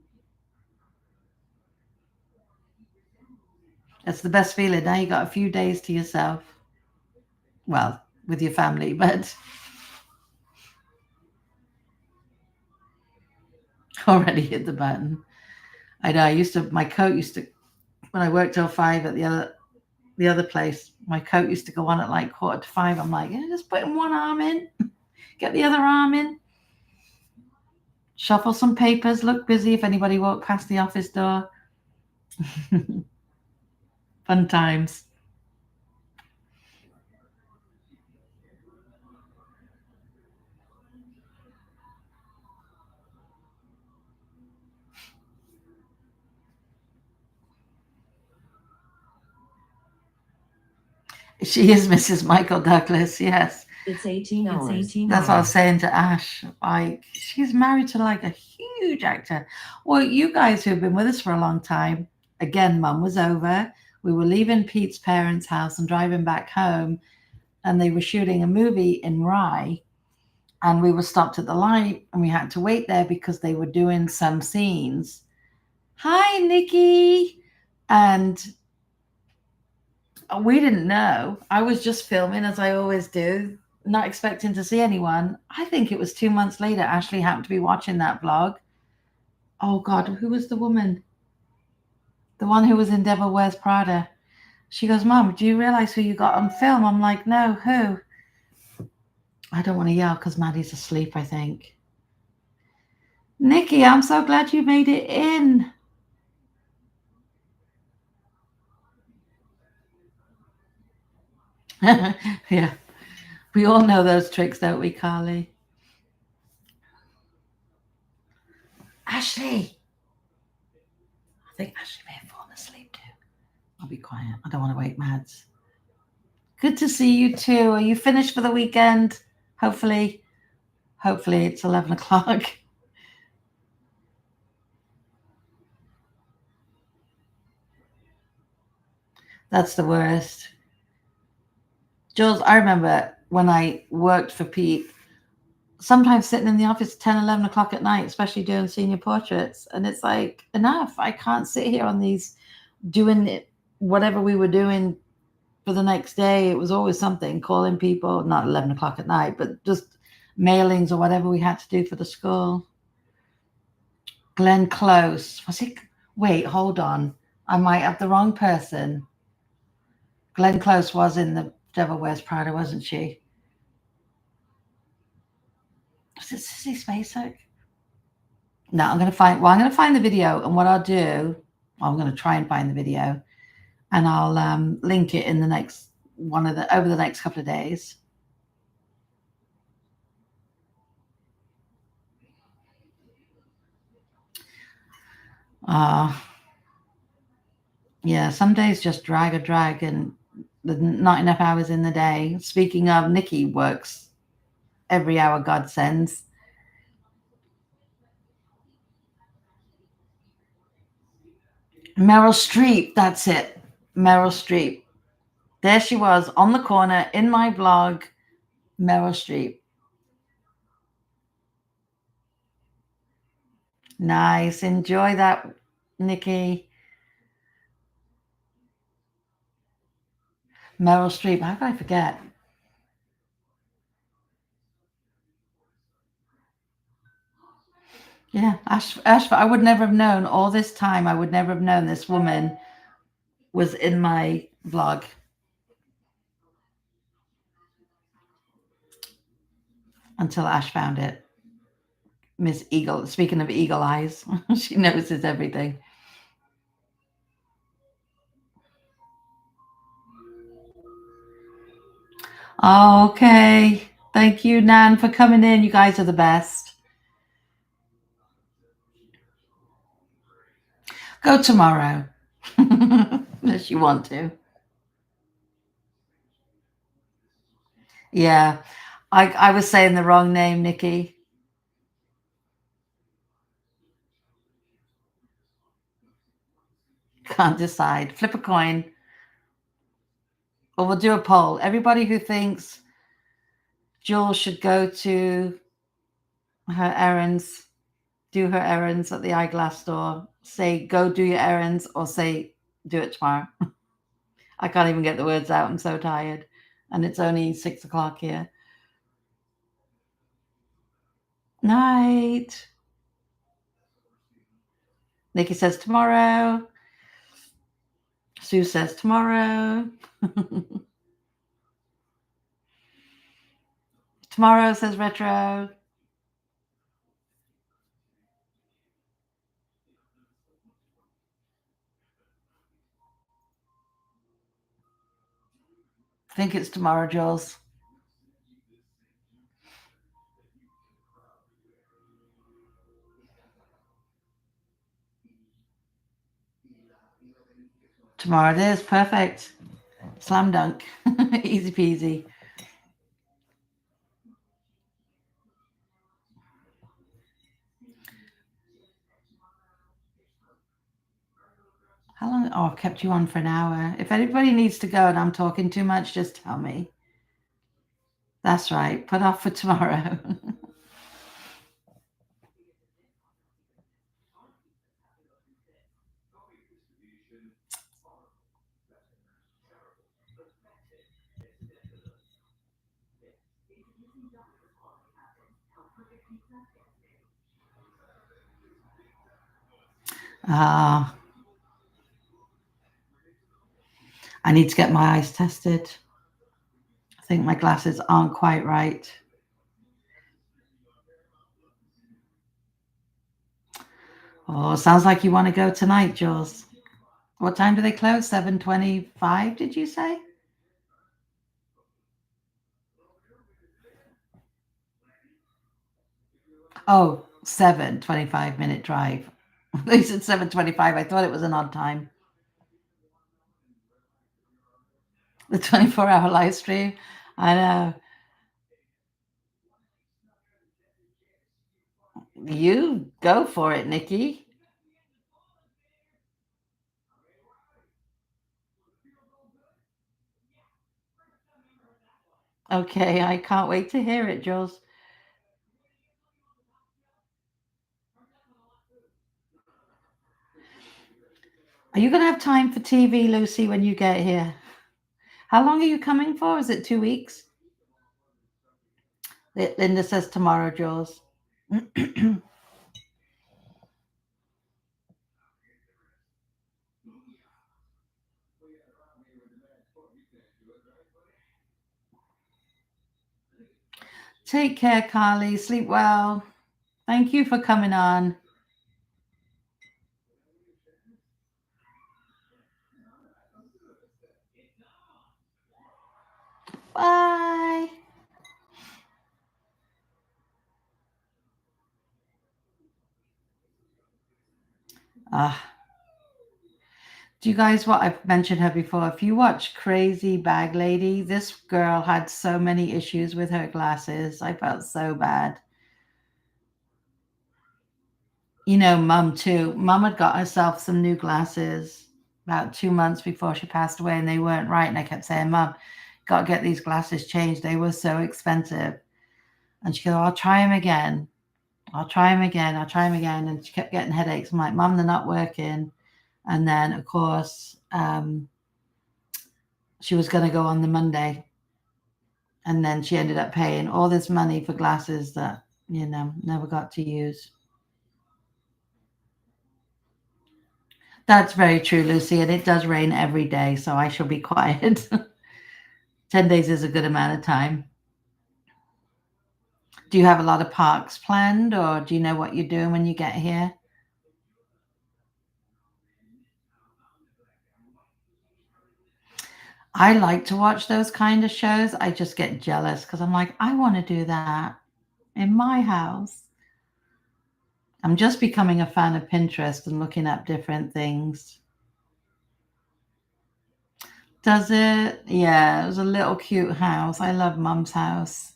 That's the best feeling. Now you got a few days to yourself. Well, with your family, but already hit the button. I know. My coat used to, when I worked till 5 at the other place, my coat used to go on at like 4:45. I'm like, yeah, just putting one arm in, get the other arm in, shuffle some papers, look busy if anybody walked past the office door. Fun times. She is Mrs. Michael Douglas, yes. It's 18 hours. That's what I was saying to Ash. Like, she's married to like a huge actor. Well, you guys who've been with us for a long time, again, Mum was over. We were leaving Pete's parents' house and driving back home, and they were shooting a movie in Rye. And we were stopped at the light, and we had to wait there because they were doing some scenes. Hi, Nikki. And we didn't know. I was just filming as I always do, not expecting to see anyone. I think it was 2 months later, Ashley happened to be watching that vlog. Oh God, who was the woman? The one who was in Devil Wears Prada. She goes, Mom, do you realize who you got on film? I'm like, no, who? I don't want to yell because Maddie's asleep, I think. Nikki, I'm so glad you made it in. Yeah. We all know those tricks, don't we, Carly? Ashley! I think Ashley may have fallen asleep too. I'll be quiet. I don't want to wake Mads. Good to see you too. Are you finished for the weekend? Hopefully. Hopefully it's 11 o'clock. That's the worst. Jules, I remember when I worked for Pete, sometimes sitting in the office 10, 11 o'clock at night, especially doing senior portraits. And it's like, enough. I can't sit here on these doing it, whatever we were doing for the next day. It was always something, calling people, not 11 o'clock at night, but just mailings or whatever we had to do for the school. Glenn Close. Was it? Wait, hold on. I might have the wrong person. Glenn Close was in The Devil Wears Prada, wasn't she? Was it Sissy Spacek? No, I'm going to find. Well, I'm going to find the video, and what I'll do, I'm going to try and find the video, and I'll link it in the next over the next couple of days. Yeah, some days just drag, and there's not enough hours in the day. Speaking of, Nikki works every hour God sends. Meryl Streep, that's it. Meryl Streep. There she was on the corner in my blog. Meryl Streep. Nice. Enjoy that, Nikki. Meryl Streep. How could I forget? Yeah, Ash, I would never have known all this time. I would never have known this woman was in my blog. Until Ash found it. Miss Eagle, speaking of eagle eyes, she notices everything. Okay. Thank you, Nan, for coming in. You guys are the best. Go tomorrow. Unless you want to. Yeah. I was saying the wrong name, Nikki. Can't decide. Flip a coin. Or we'll do a poll. Everybody who thinks Jules should go to her errands, do her errands at the eyeglass store, say go do your errands, or say do it tomorrow. I can't even get the words out. I'm so tired. And it's only 6 o'clock here. Night. Nikki says tomorrow. Sue says tomorrow. Tomorrow says retro. I think it's tomorrow, Jules. Tomorrow it is. Perfect. Slam dunk. Easy peasy. How long? Oh, I've kept you on for an hour. If anybody needs to go and I'm talking too much, just tell me. That's right. Put off for tomorrow. I need to get my eyes tested. I think my glasses aren't quite right. Oh, sounds like you want to go tonight, Jules. What time do they close? 7:25, did you say? Oh, 7:25-minute drive. They said 7:25. I thought it was an odd time. The 24-hour live stream. I know. You go for it, Nikki. Okay, I can't wait to hear it, Jules. Are you going to have time for TV, Lucy, when you get here? How long are you coming for? Is it 2 weeks? Linda says tomorrow, Jules. Take care, Carly. Sleep well. Thank you for coming on. Bye. Do you guys what I've mentioned her before? If you watch Crazy Bag Lady, this girl had so many issues with her glasses. I felt so bad. You know, Mum too. Mum had got herself some new glasses about 2 months before she passed away, and they weren't right. And I kept saying, Mum, got to get these glasses changed. They were so expensive. And she goes, I'll try them again. I'll try them again. I'll try them again. And she kept getting headaches. I'm like, Mum, they're not working. And then, of course, she was going to go on the Monday. And then she ended up paying all this money for glasses that, you know, never got to use. That's very true, Lucy. And it does rain every day, so I shall be quiet. 10 days is a good amount of time. Do you have a lot of parks planned, or do you know what you're doing when you get here? I like to watch those kind of shows. I just get jealous because I'm like, I want to do that in my house. I'm just becoming a fan of Pinterest and looking up different things. Does it? Yeah, it was a little cute house. I love Mum's house.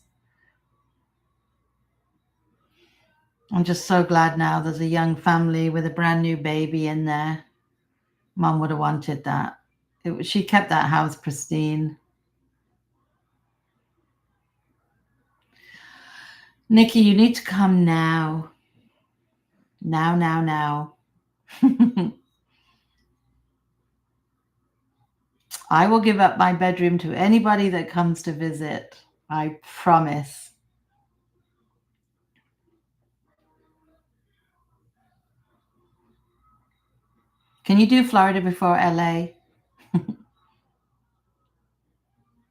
I'm just so glad now there's a young family with a brand new baby in there. Mum would have wanted that. She kept that house pristine. Nikki, you need to come now. Now. I will give up my bedroom to anybody that comes to visit. I promise. Can you do Florida before LA?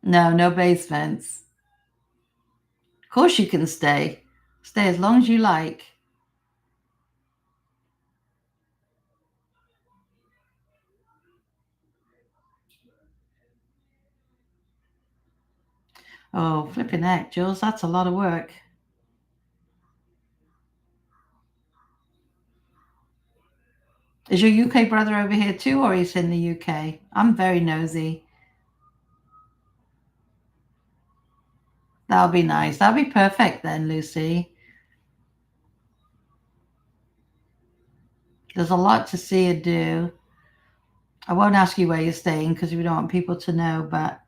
No basements. Of course you can stay. Stay as long as you like. Oh, flipping heck, Jules, that's a lot of work. Is your UK brother over here too, or he's in the UK? I'm very nosy. That'll be nice. That'll be perfect then, Lucy. There's a lot to see and do. I won't ask you where you're staying because we don't want people to know, but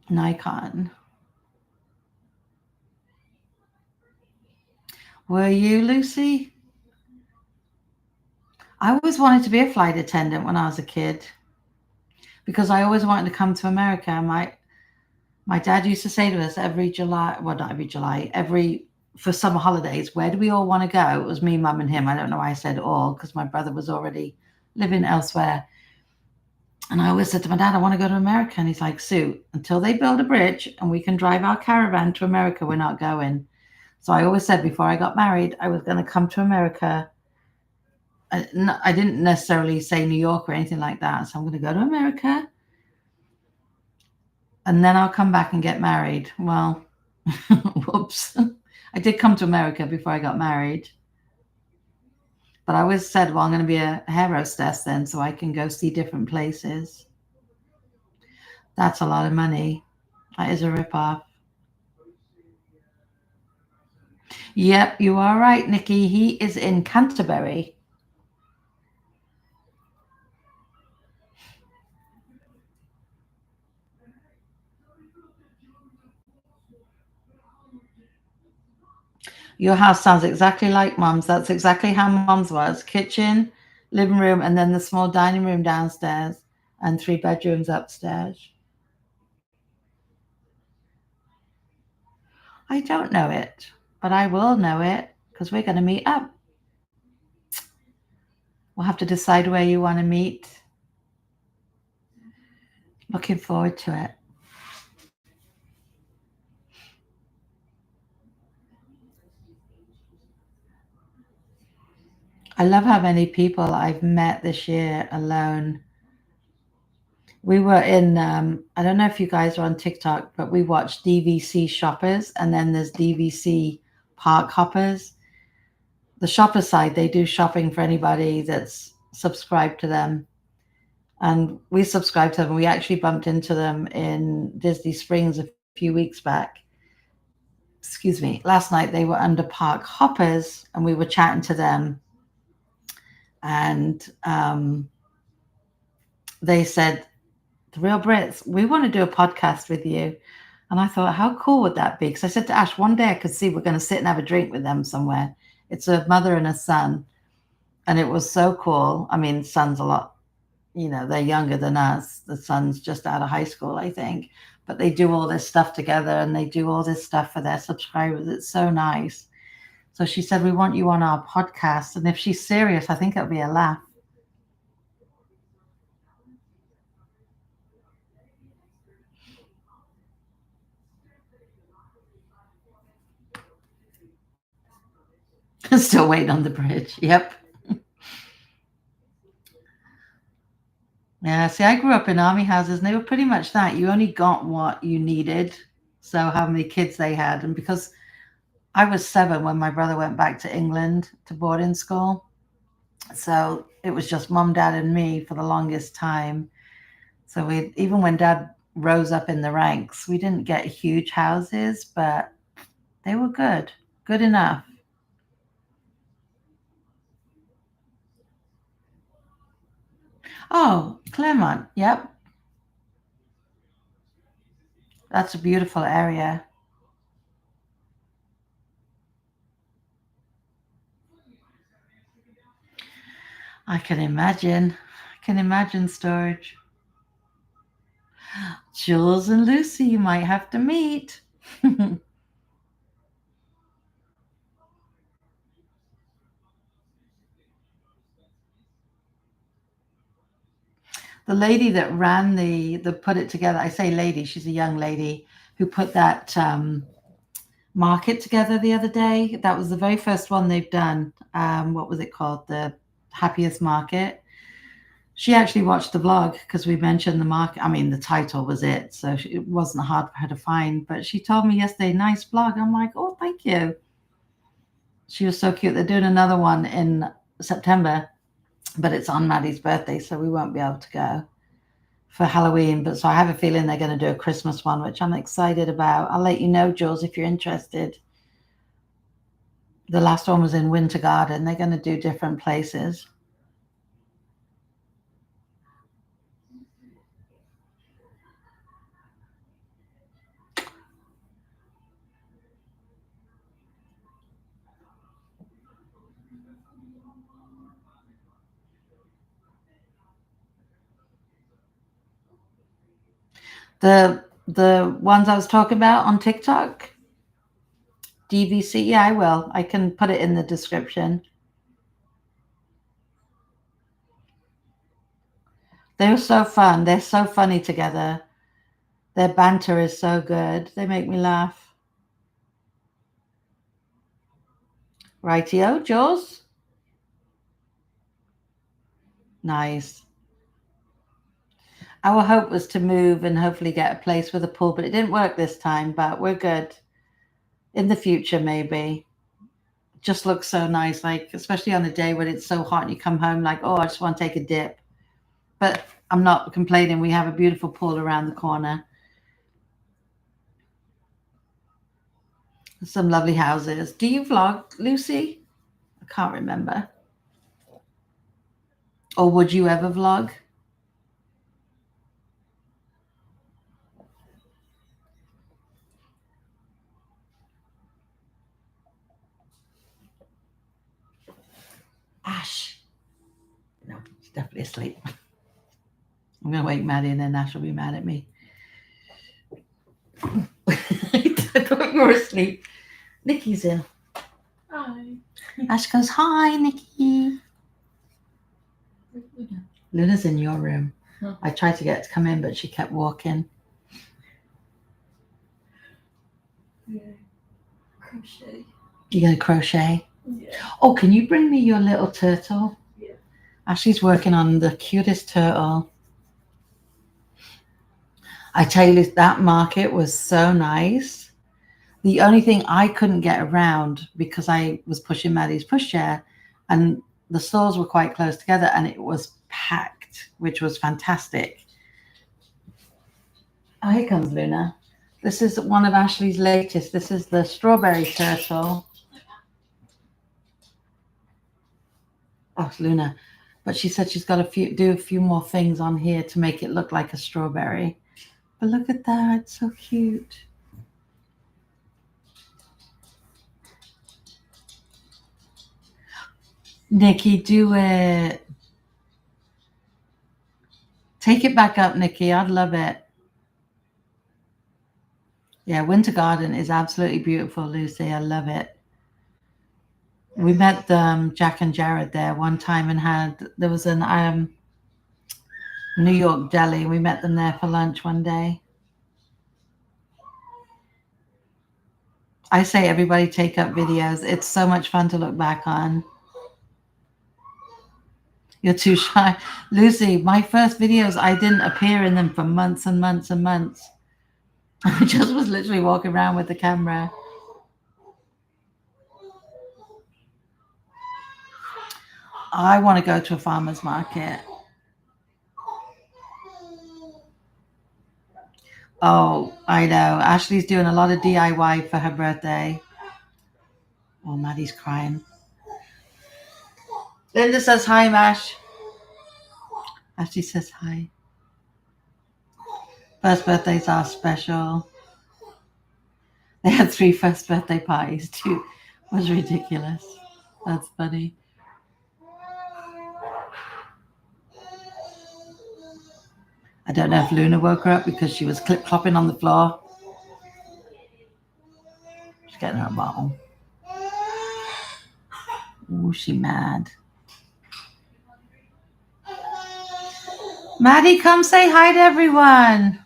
Nikon. Were you, Lucy? I always wanted to be a flight attendant when I was a kid because I always wanted to come to America. My dad used to say to us every July, well, not every July, for summer holidays, where do we all want to go? It was me, Mum, and him. I don't know why I said all because my brother was already living elsewhere. And I always said to my dad, I want to go to America. And he's like, Sue, until they build a bridge and we can drive our caravan to America, we're not going. So I always said before I got married, I was going to come to America. I didn't necessarily say New York or anything like that. So I'm going to go to America. and then I'll come back and get married. Well, whoops. I did come to America before I got married. But I always said, well, I'm going to be a hair hostess then so I can go see different places. That's a lot of money. That is a ripoff. Yep, you are right, Nikki. He is in Canterbury. Your house sounds exactly like Mom's. That's exactly how Mom's was. Kitchen, living room, and then the small dining room downstairs and 3 bedrooms upstairs. I don't know it, but I will know it because we're going to meet up. We'll have to decide where you want to meet. Looking forward to it. I love how many people I've met this year alone. We were in, I don't know if you guys are on TikTok, but we watched DVC shoppers, and then there's DVC park hoppers. The shopper side, they do shopping for anybody that's subscribed to them. And we subscribed to them. We actually bumped into them in Disney Springs a few weeks back. Excuse me. Last night they were under park hoppers and we were chatting to them. And they said, "The Real Brits, we want to do a podcast with you." And I thought, how cool would that be? Because I said to Ash, one day I could see we're going to sit and have a drink with them somewhere. It's a mother and a son. And it was so cool. I mean, son's a lot, they're younger than us. The son's just out of high school, I think. But they do all this stuff together and they do all this stuff for their subscribers. It's so nice. So she said, "We want you on our podcast." And if she's serious, I think it'll be a laugh. Still waiting on the bridge. Yep. Yeah, see, I grew up in army houses and they were pretty much that. You only got what you needed. So how many kids they had. And because I was 7 when my brother went back to England to boarding school. So it was just mom, dad, and me for the longest time. So even when dad rose up in the ranks, we didn't get huge houses, but they were good enough. Oh, Claremont. Yep. That's a beautiful area. I can imagine. I can imagine storage. Jules and Lucy, you might have to meet. The lady that ran the put it together, I say lady, she's a young lady who put that market together the other day. That was the very first one they've done. What was it called? The Happiest Market. She actually watched the vlog because we mentioned the market. I mean, the title was it, so it wasn't hard for her to find. But she told me yesterday, "Nice vlog." I'm like, "Oh, thank you." She was so cute. They're doing another one in September, but it's on Maddie's birthday, so we won't be able to go for Halloween. But so I have a feeling they're going to do a Christmas one, which I'm excited about. I'll let you know, Jules, if you're interested. The last one was in Winter Garden. They're going to do different places. The ones I was talking about on TikTok, DVC, yeah, I will. I can put it in the description. They were so fun. They're so funny together. Their banter is so good. They make me laugh. Rightio, Jules? Nice. Our hope was to move and hopefully get a place with a pool, but it didn't work this time, but we're good. In the future, maybe. Just looks so nice, like especially on a day when it's so hot and you come home like, oh, I just want to take a dip. But I'm not complaining. We have a beautiful pool around the corner. Some lovely houses. Do you vlog, Lucy? I can't remember. Or would you ever vlog? Ash. No, she's definitely asleep. I'm going to wake Maddie and then Ash will be mad at me. I thought you were asleep. Nikki's in. Hi. Ash goes, hi, Nikki. Luna's in your room. Huh. I tried to get her to come in, but she kept walking. Yeah. Crochet. You going to crochet? Yeah. Oh, can you bring me your little turtle? Yeah. Ashley's working on the cutest turtle. I tell you, that market was so nice. The only thing I couldn't get around because I was pushing Maddie's pushchair and the stalls were quite close together and it was packed, which was fantastic. Oh, here comes Luna. This is one of Ashley's latest. This is the strawberry turtle. Oh, it's Luna. But she said she's got to do a few more things on here to make it look like a strawberry. But look at that. It's so cute. Nikki, do it. Take it back up, Nikki. I'd love it. Yeah, Winter Garden is absolutely beautiful, Lucy. I love it. We met Jack and Jared there one time and there was an New York deli. We met them there for lunch one day. I say everybody take up videos. It's so much fun to look back on. You're too shy. Lucy, my first videos, I didn't appear in them for months and months and months. I just was literally walking around with the camera. I want to go to a farmer's market. Oh, I know. Ashley's doing a lot of DIY for her birthday. Oh, Maddie's crying. Linda says hi, Mash. Ashley says hi. First birthdays are special. They had 3 first birthday parties too. It was ridiculous. That's funny. I don't know if Luna woke her up because she was clip-clopping on the floor. She's getting her a bottle. Oh, she mad. Maddie, come say hi to everyone.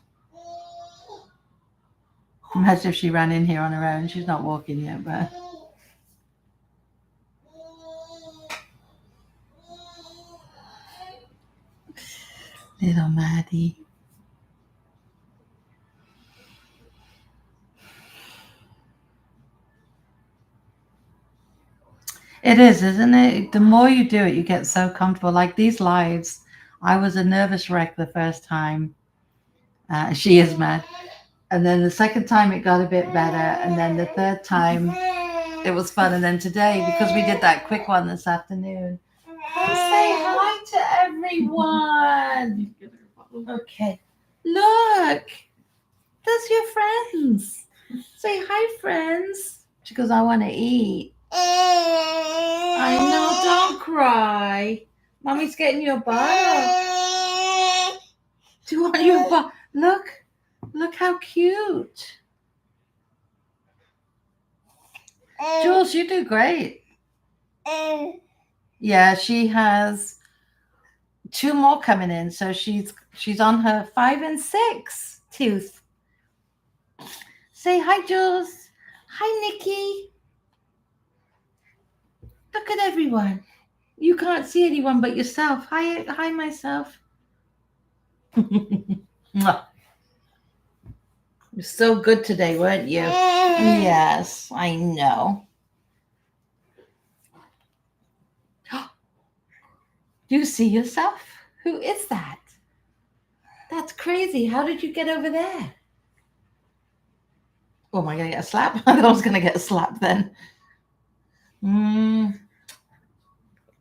Imagine if she ran in here on her own. She's not walking yet, but... Little Maddie. It is, isn't it? The more you do it, you get so comfortable. Like these lives, I was a nervous wreck the first time. She is mad. And then the second time it got a bit better. And then the third time it was fun. And then today, because we did that quick one this afternoon, come say hi to everyone. Okay. Look, there's your friends. Say hi, friends. She goes, I want to eat. I know, don't cry. Mommy's getting your bottle. Do you want your bottle? Look how cute. Jules, you do great. Yeah, she has 2 more coming in, so she's on her 5 and 6 tooth. Say hi, Jules. Hi, Nikki. Look at everyone. You can't see anyone but yourself. Hi, myself. Mwah. You're so good today, weren't you? Yes, I know. Do you see yourself? Who is that? That's crazy. How did you get over there? Oh, am I going to get a slap? I thought I was going to get a slap then.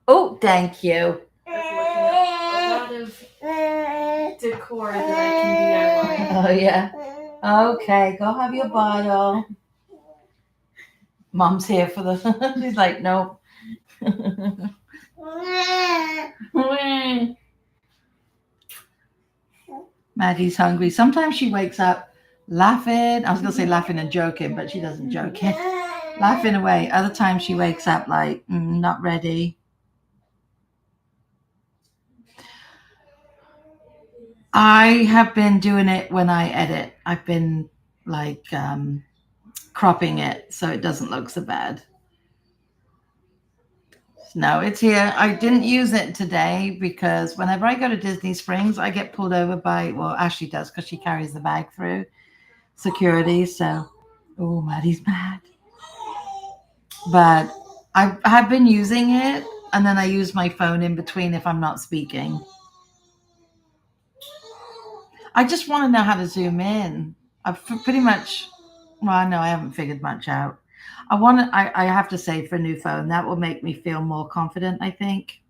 Oh, thank you. A lot of decor that I can DIY. Oh, yeah. Okay, go have your bottle. Mom's here for the... She's like, nope. Maddie's hungry. Sometimes she wakes up laughing. I was going to say laughing and joking, but she doesn't joke it. Laughing away. Other times she wakes up like, not ready. I have been doing it when I edit. I've been like cropping it so it doesn't look so bad. No, it's here. I didn't use it today because whenever I go to Disney Springs, I get pulled over by, well, Ashley does because she carries the bag through security. So, oh, Maddie's mad. But I have been using it, and then I use my phone in between if I'm not speaking. I just want to know how to zoom in. I've pretty much, well, no, I haven't figured much out. I have to say for a new phone, that will make me feel more confident, I think.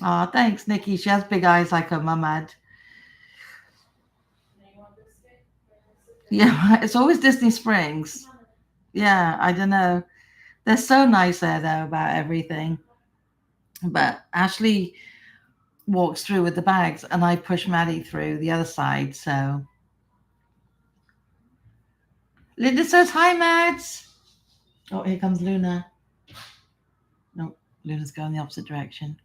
Oh, thanks, Nikki. She has big eyes like her mum had. Yeah, it's always Disney Springs. Yeah, I don't know. They're so nice there, though, about everything. But Ashley walks through with the bags, and I push Maddie through the other side, so. Linda says, hi, Mads. Oh, here comes Luna. No, Luna's going the opposite direction.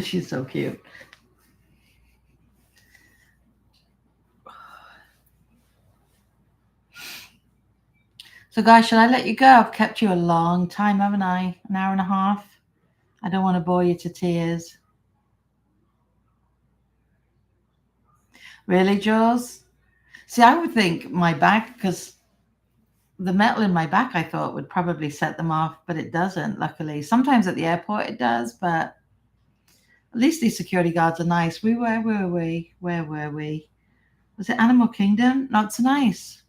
She's so cute. So, guys, should I let you go? I've kept you a long time, haven't I? An hour and a half. I don't want to bore you to tears. Really, Jules? See, I would think my back, because the metal in my back, I thought would probably set them off, but it doesn't, luckily. Sometimes at the airport it does, but at least these security guards are nice. Where were we? Where were we? Was it Animal Kingdom? Not so nice.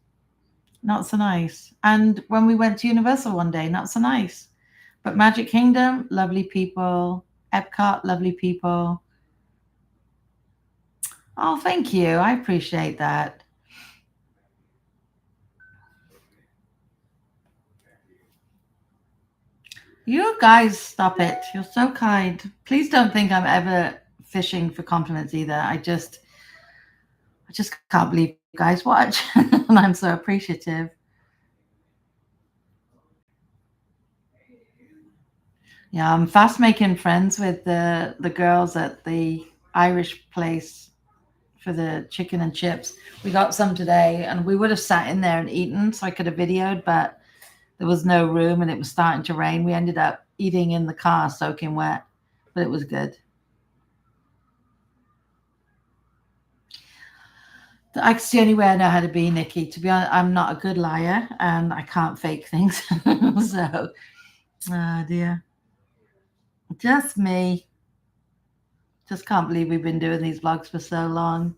Not so nice. And when we went to Universal one day, not so nice. But Magic Kingdom, lovely people. Epcot, lovely people. Oh, thank you. I appreciate that. You guys, stop it. You're so kind. Please don't think I'm ever fishing for compliments either. I just can't believe you guys watch. And I'm so appreciative. Yeah, I'm fast making friends with the girls at the Irish place for the chicken and chips. We got some today, and we would have sat in there and eaten, so I could have videoed, but there was no room, and it was starting to rain. We ended up eating in the car, soaking wet, but it was good. That's the only way I know how to be, Nikki. To be honest, I'm not a good liar, and I can't fake things. So, oh dear. Just me. Just can't believe we've been doing these vlogs for so long.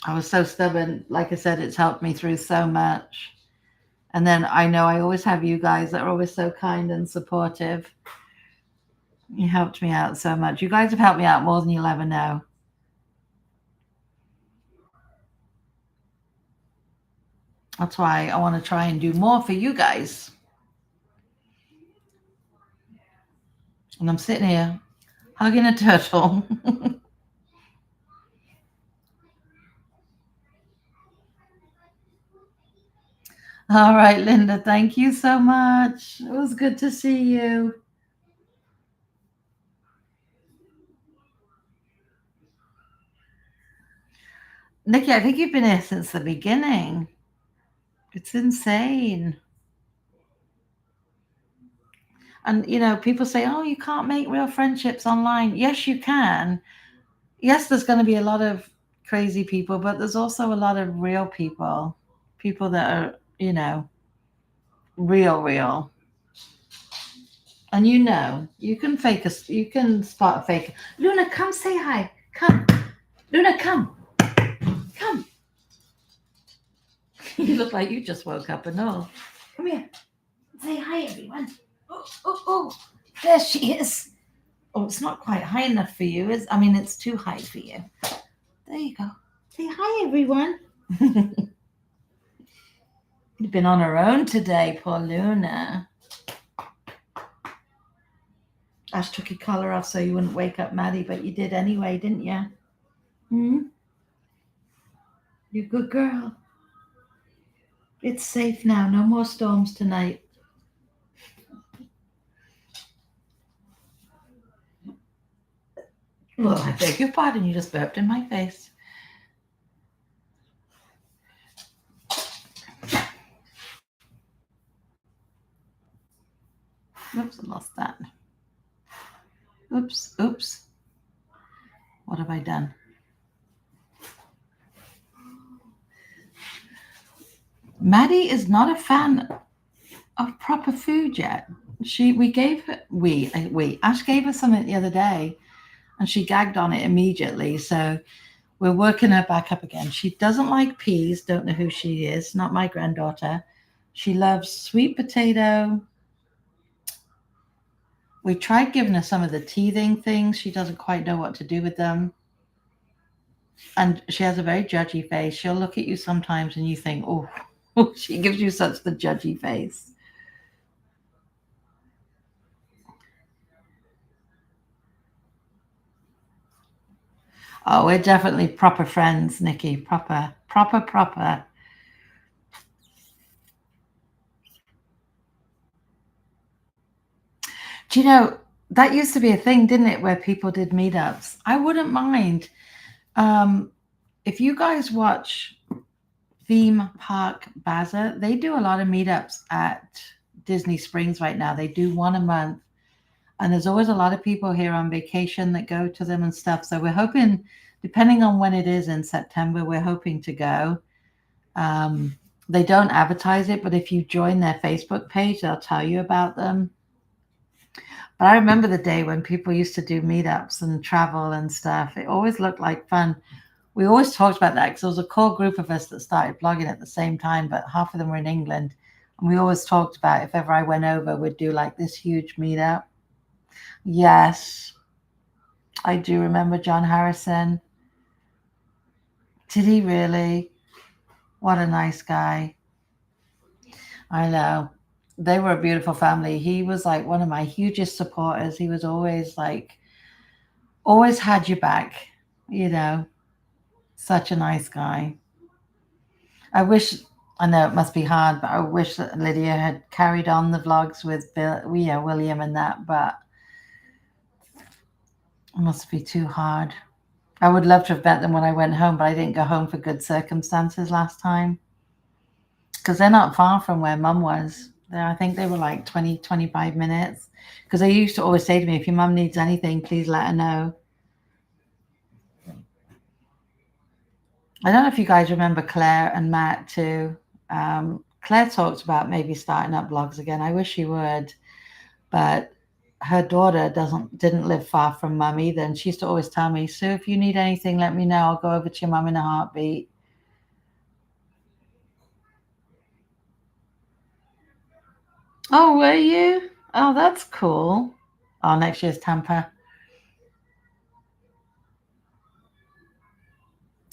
I was so stubborn. Like I said, it's helped me through so much. And then I know I always have you guys that are always so kind and supportive. You helped me out so much. You guys have helped me out more than you'll ever know. That's why I want to try and do more for you guys. And I'm sitting here hugging a turtle. All right, Linda, thank you so much. It was good to see you. Nikki, I think you've been here since the beginning. It's insane. And, people say, oh, you can't make real friendships online. Yes, you can. Yes, there's going to be a lot of crazy people, but there's also a lot of real people that are, real. And you can you can spot a fake. Luna, come say hi. Come. Luna, come. Come. You look like you just woke up and all. Come here. Say hi, everyone. Oh. There she is. Oh, it's not quite high enough for you. It's too high for you. There you go. Say hi, everyone. You've been on her own today, poor Luna. Ash took your collar off so you wouldn't wake up Maddie, but you did anyway, didn't you? You're a good girl. It's safe now. No more storms tonight. Well, I beg your pardon. You just burped in my face. Oops, I lost that. Oops. What have I done? Maddie is not a fan of proper food yet. Ash gave her something the other day and she gagged on it immediately. So we're working her back up again. She doesn't like peas. Don't know who she is. Not my granddaughter. She loves sweet potato. We tried giving her some of the teething things. She doesn't quite know what to do with them. And she has a very judgy face. She'll look at you sometimes and you think, oh, she gives you such the judgy face. Oh, we're definitely proper friends, Nikki. Proper. Do you know, that used to be a thing, didn't it, where people did meetups? I wouldn't mind. If you guys watch Theme Park Baza, they do a lot of meetups at Disney Springs right now. They do one a month. And there's always a lot of people here on vacation that go to them and stuff. So we're hoping, depending on when it is in September, we're hoping to go. They don't advertise it, but if you join their Facebook page, they'll tell you about them. But I remember the day when people used to do meetups and travel and stuff. It always looked like fun. We always talked about that because there was a core group of us that started blogging at the same time, but half of them were in England. And we always talked about if ever I went over, we'd do like this huge meetup. Yes, I do remember John Harrison. Did he really? What a nice guy. I know. They were a beautiful family. He was like one of my hugest supporters. He was always had your back, such a nice guy. I know it must be hard, but I wish that Lydia had carried on the vlogs with William and that, but it must be too hard. I would love to have met them when I went home, but I didn't go home for good circumstances last time. Because they're not far from where Mum was. I think they were like 20, 25 minutes. Because they used to always say to me, if your mum needs anything, please let her know. I don't know if you guys remember Claire and Matt too. Claire talked about maybe starting up blogs again. I wish she would. But her daughter didn't live far from Mum either. And she used to always tell me, Sue, if you need anything, let me know. I'll go over to your mum in a heartbeat. Oh, were you? Oh, that's cool. Oh, next year's Tampa.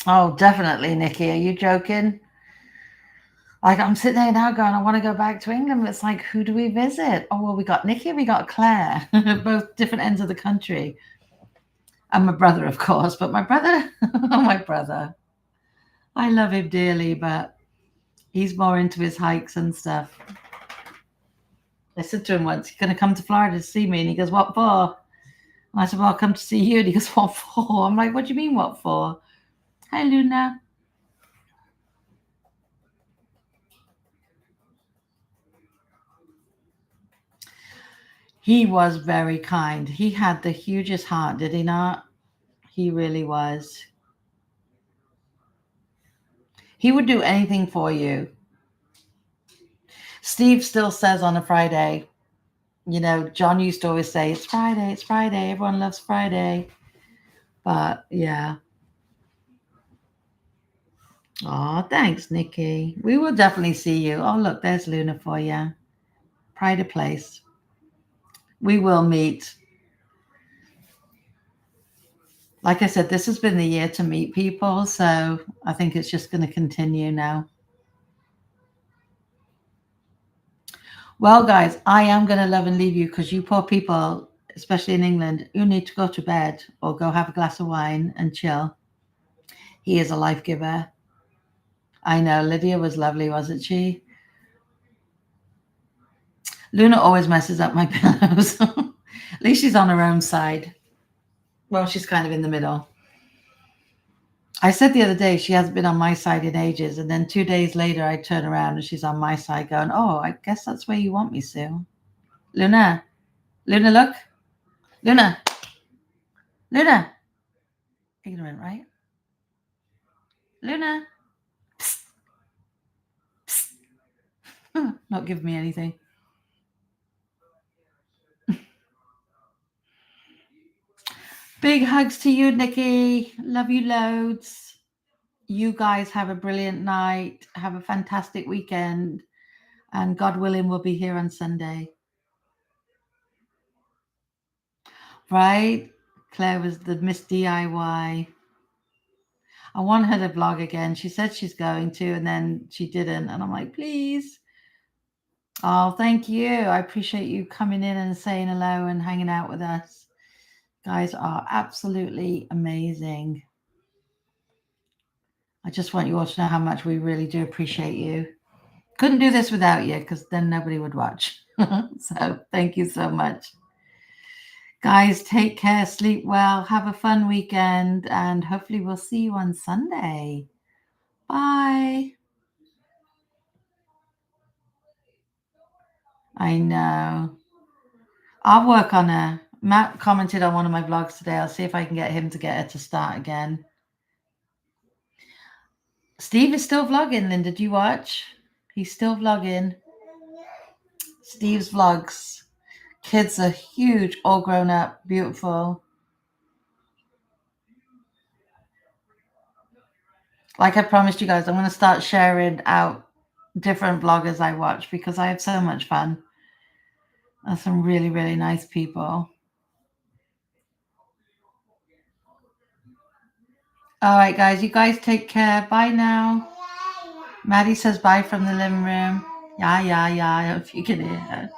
Oh, definitely, Nikki. Are you joking? Like, I'm sitting there now going, I want to go back to England. But it's like, who do we visit? Oh, well, we got Nikki and we got Claire, both different ends of the country. And my brother, of course. But my brother, my brother, I love him dearly, but he's more into his hikes and stuff. I said to him once, you're going to come to Florida to see me? And he goes, what for? And I said, well, I'll come to see you. And he goes, what for? I'm like, what do you mean, what for? Hi, Luna. He was very kind. He had the hugest heart, did he not? He really was. He would do anything for you. Steve still says on a Friday, you know, John used to always say, it's Friday, everyone loves Friday. But yeah. Oh, thanks, Nikki. We will definitely see you. Oh, look, there's Luna for you. Pride of place. We will meet. Like I said, this has been the year to meet people, so I think it's just going to continue now. Well, guys, I am going to love and leave you because you poor people, especially in England, you need to go to bed or go have a glass of wine and chill. He is a life giver. I know. Lydia was lovely, wasn't she? Luna always messes up my pillows. At least she's on her own side. Well, she's kind of in the middle. I said the other day she hasn't been on my side in ages, and then 2 days later I turn around and she's on my side going, oh, I guess that's where you want me, Sue. Luna, look. Luna. Ignorant, right? Luna. Psst. Psst. Not giving me anything. Big hugs to you, Nikki. Love you loads. You guys have a brilliant night. Have a fantastic weekend. And God willing, we'll be here on Sunday. Right? Claire was the Miss DIY. I want her to vlog again. She said she's going to, and then she didn't. And I'm like, please. Oh, thank you. I appreciate you coming in and saying hello and hanging out with us. Guys are absolutely amazing. I just want you all to know how much we really do appreciate you. Couldn't do this without you because then nobody would watch. So thank you so much. Guys, take care, sleep well, have a fun weekend, and hopefully we'll see you on Sunday. Bye. I know. I'll work on her. Matt commented on one of my vlogs today. I'll see if I can get him to get her to start again. Steve is still vlogging, Linda. Do you watch? He's still vlogging. Steve's vlogs. Kids are huge, all grown up, beautiful. Like I promised you guys, I'm going to start sharing out different vloggers I watch because I have so much fun. There's some really, really nice people. All right, guys. You guys take care. Bye now. Maddie says bye from the living room. Yeah, if you can hear her.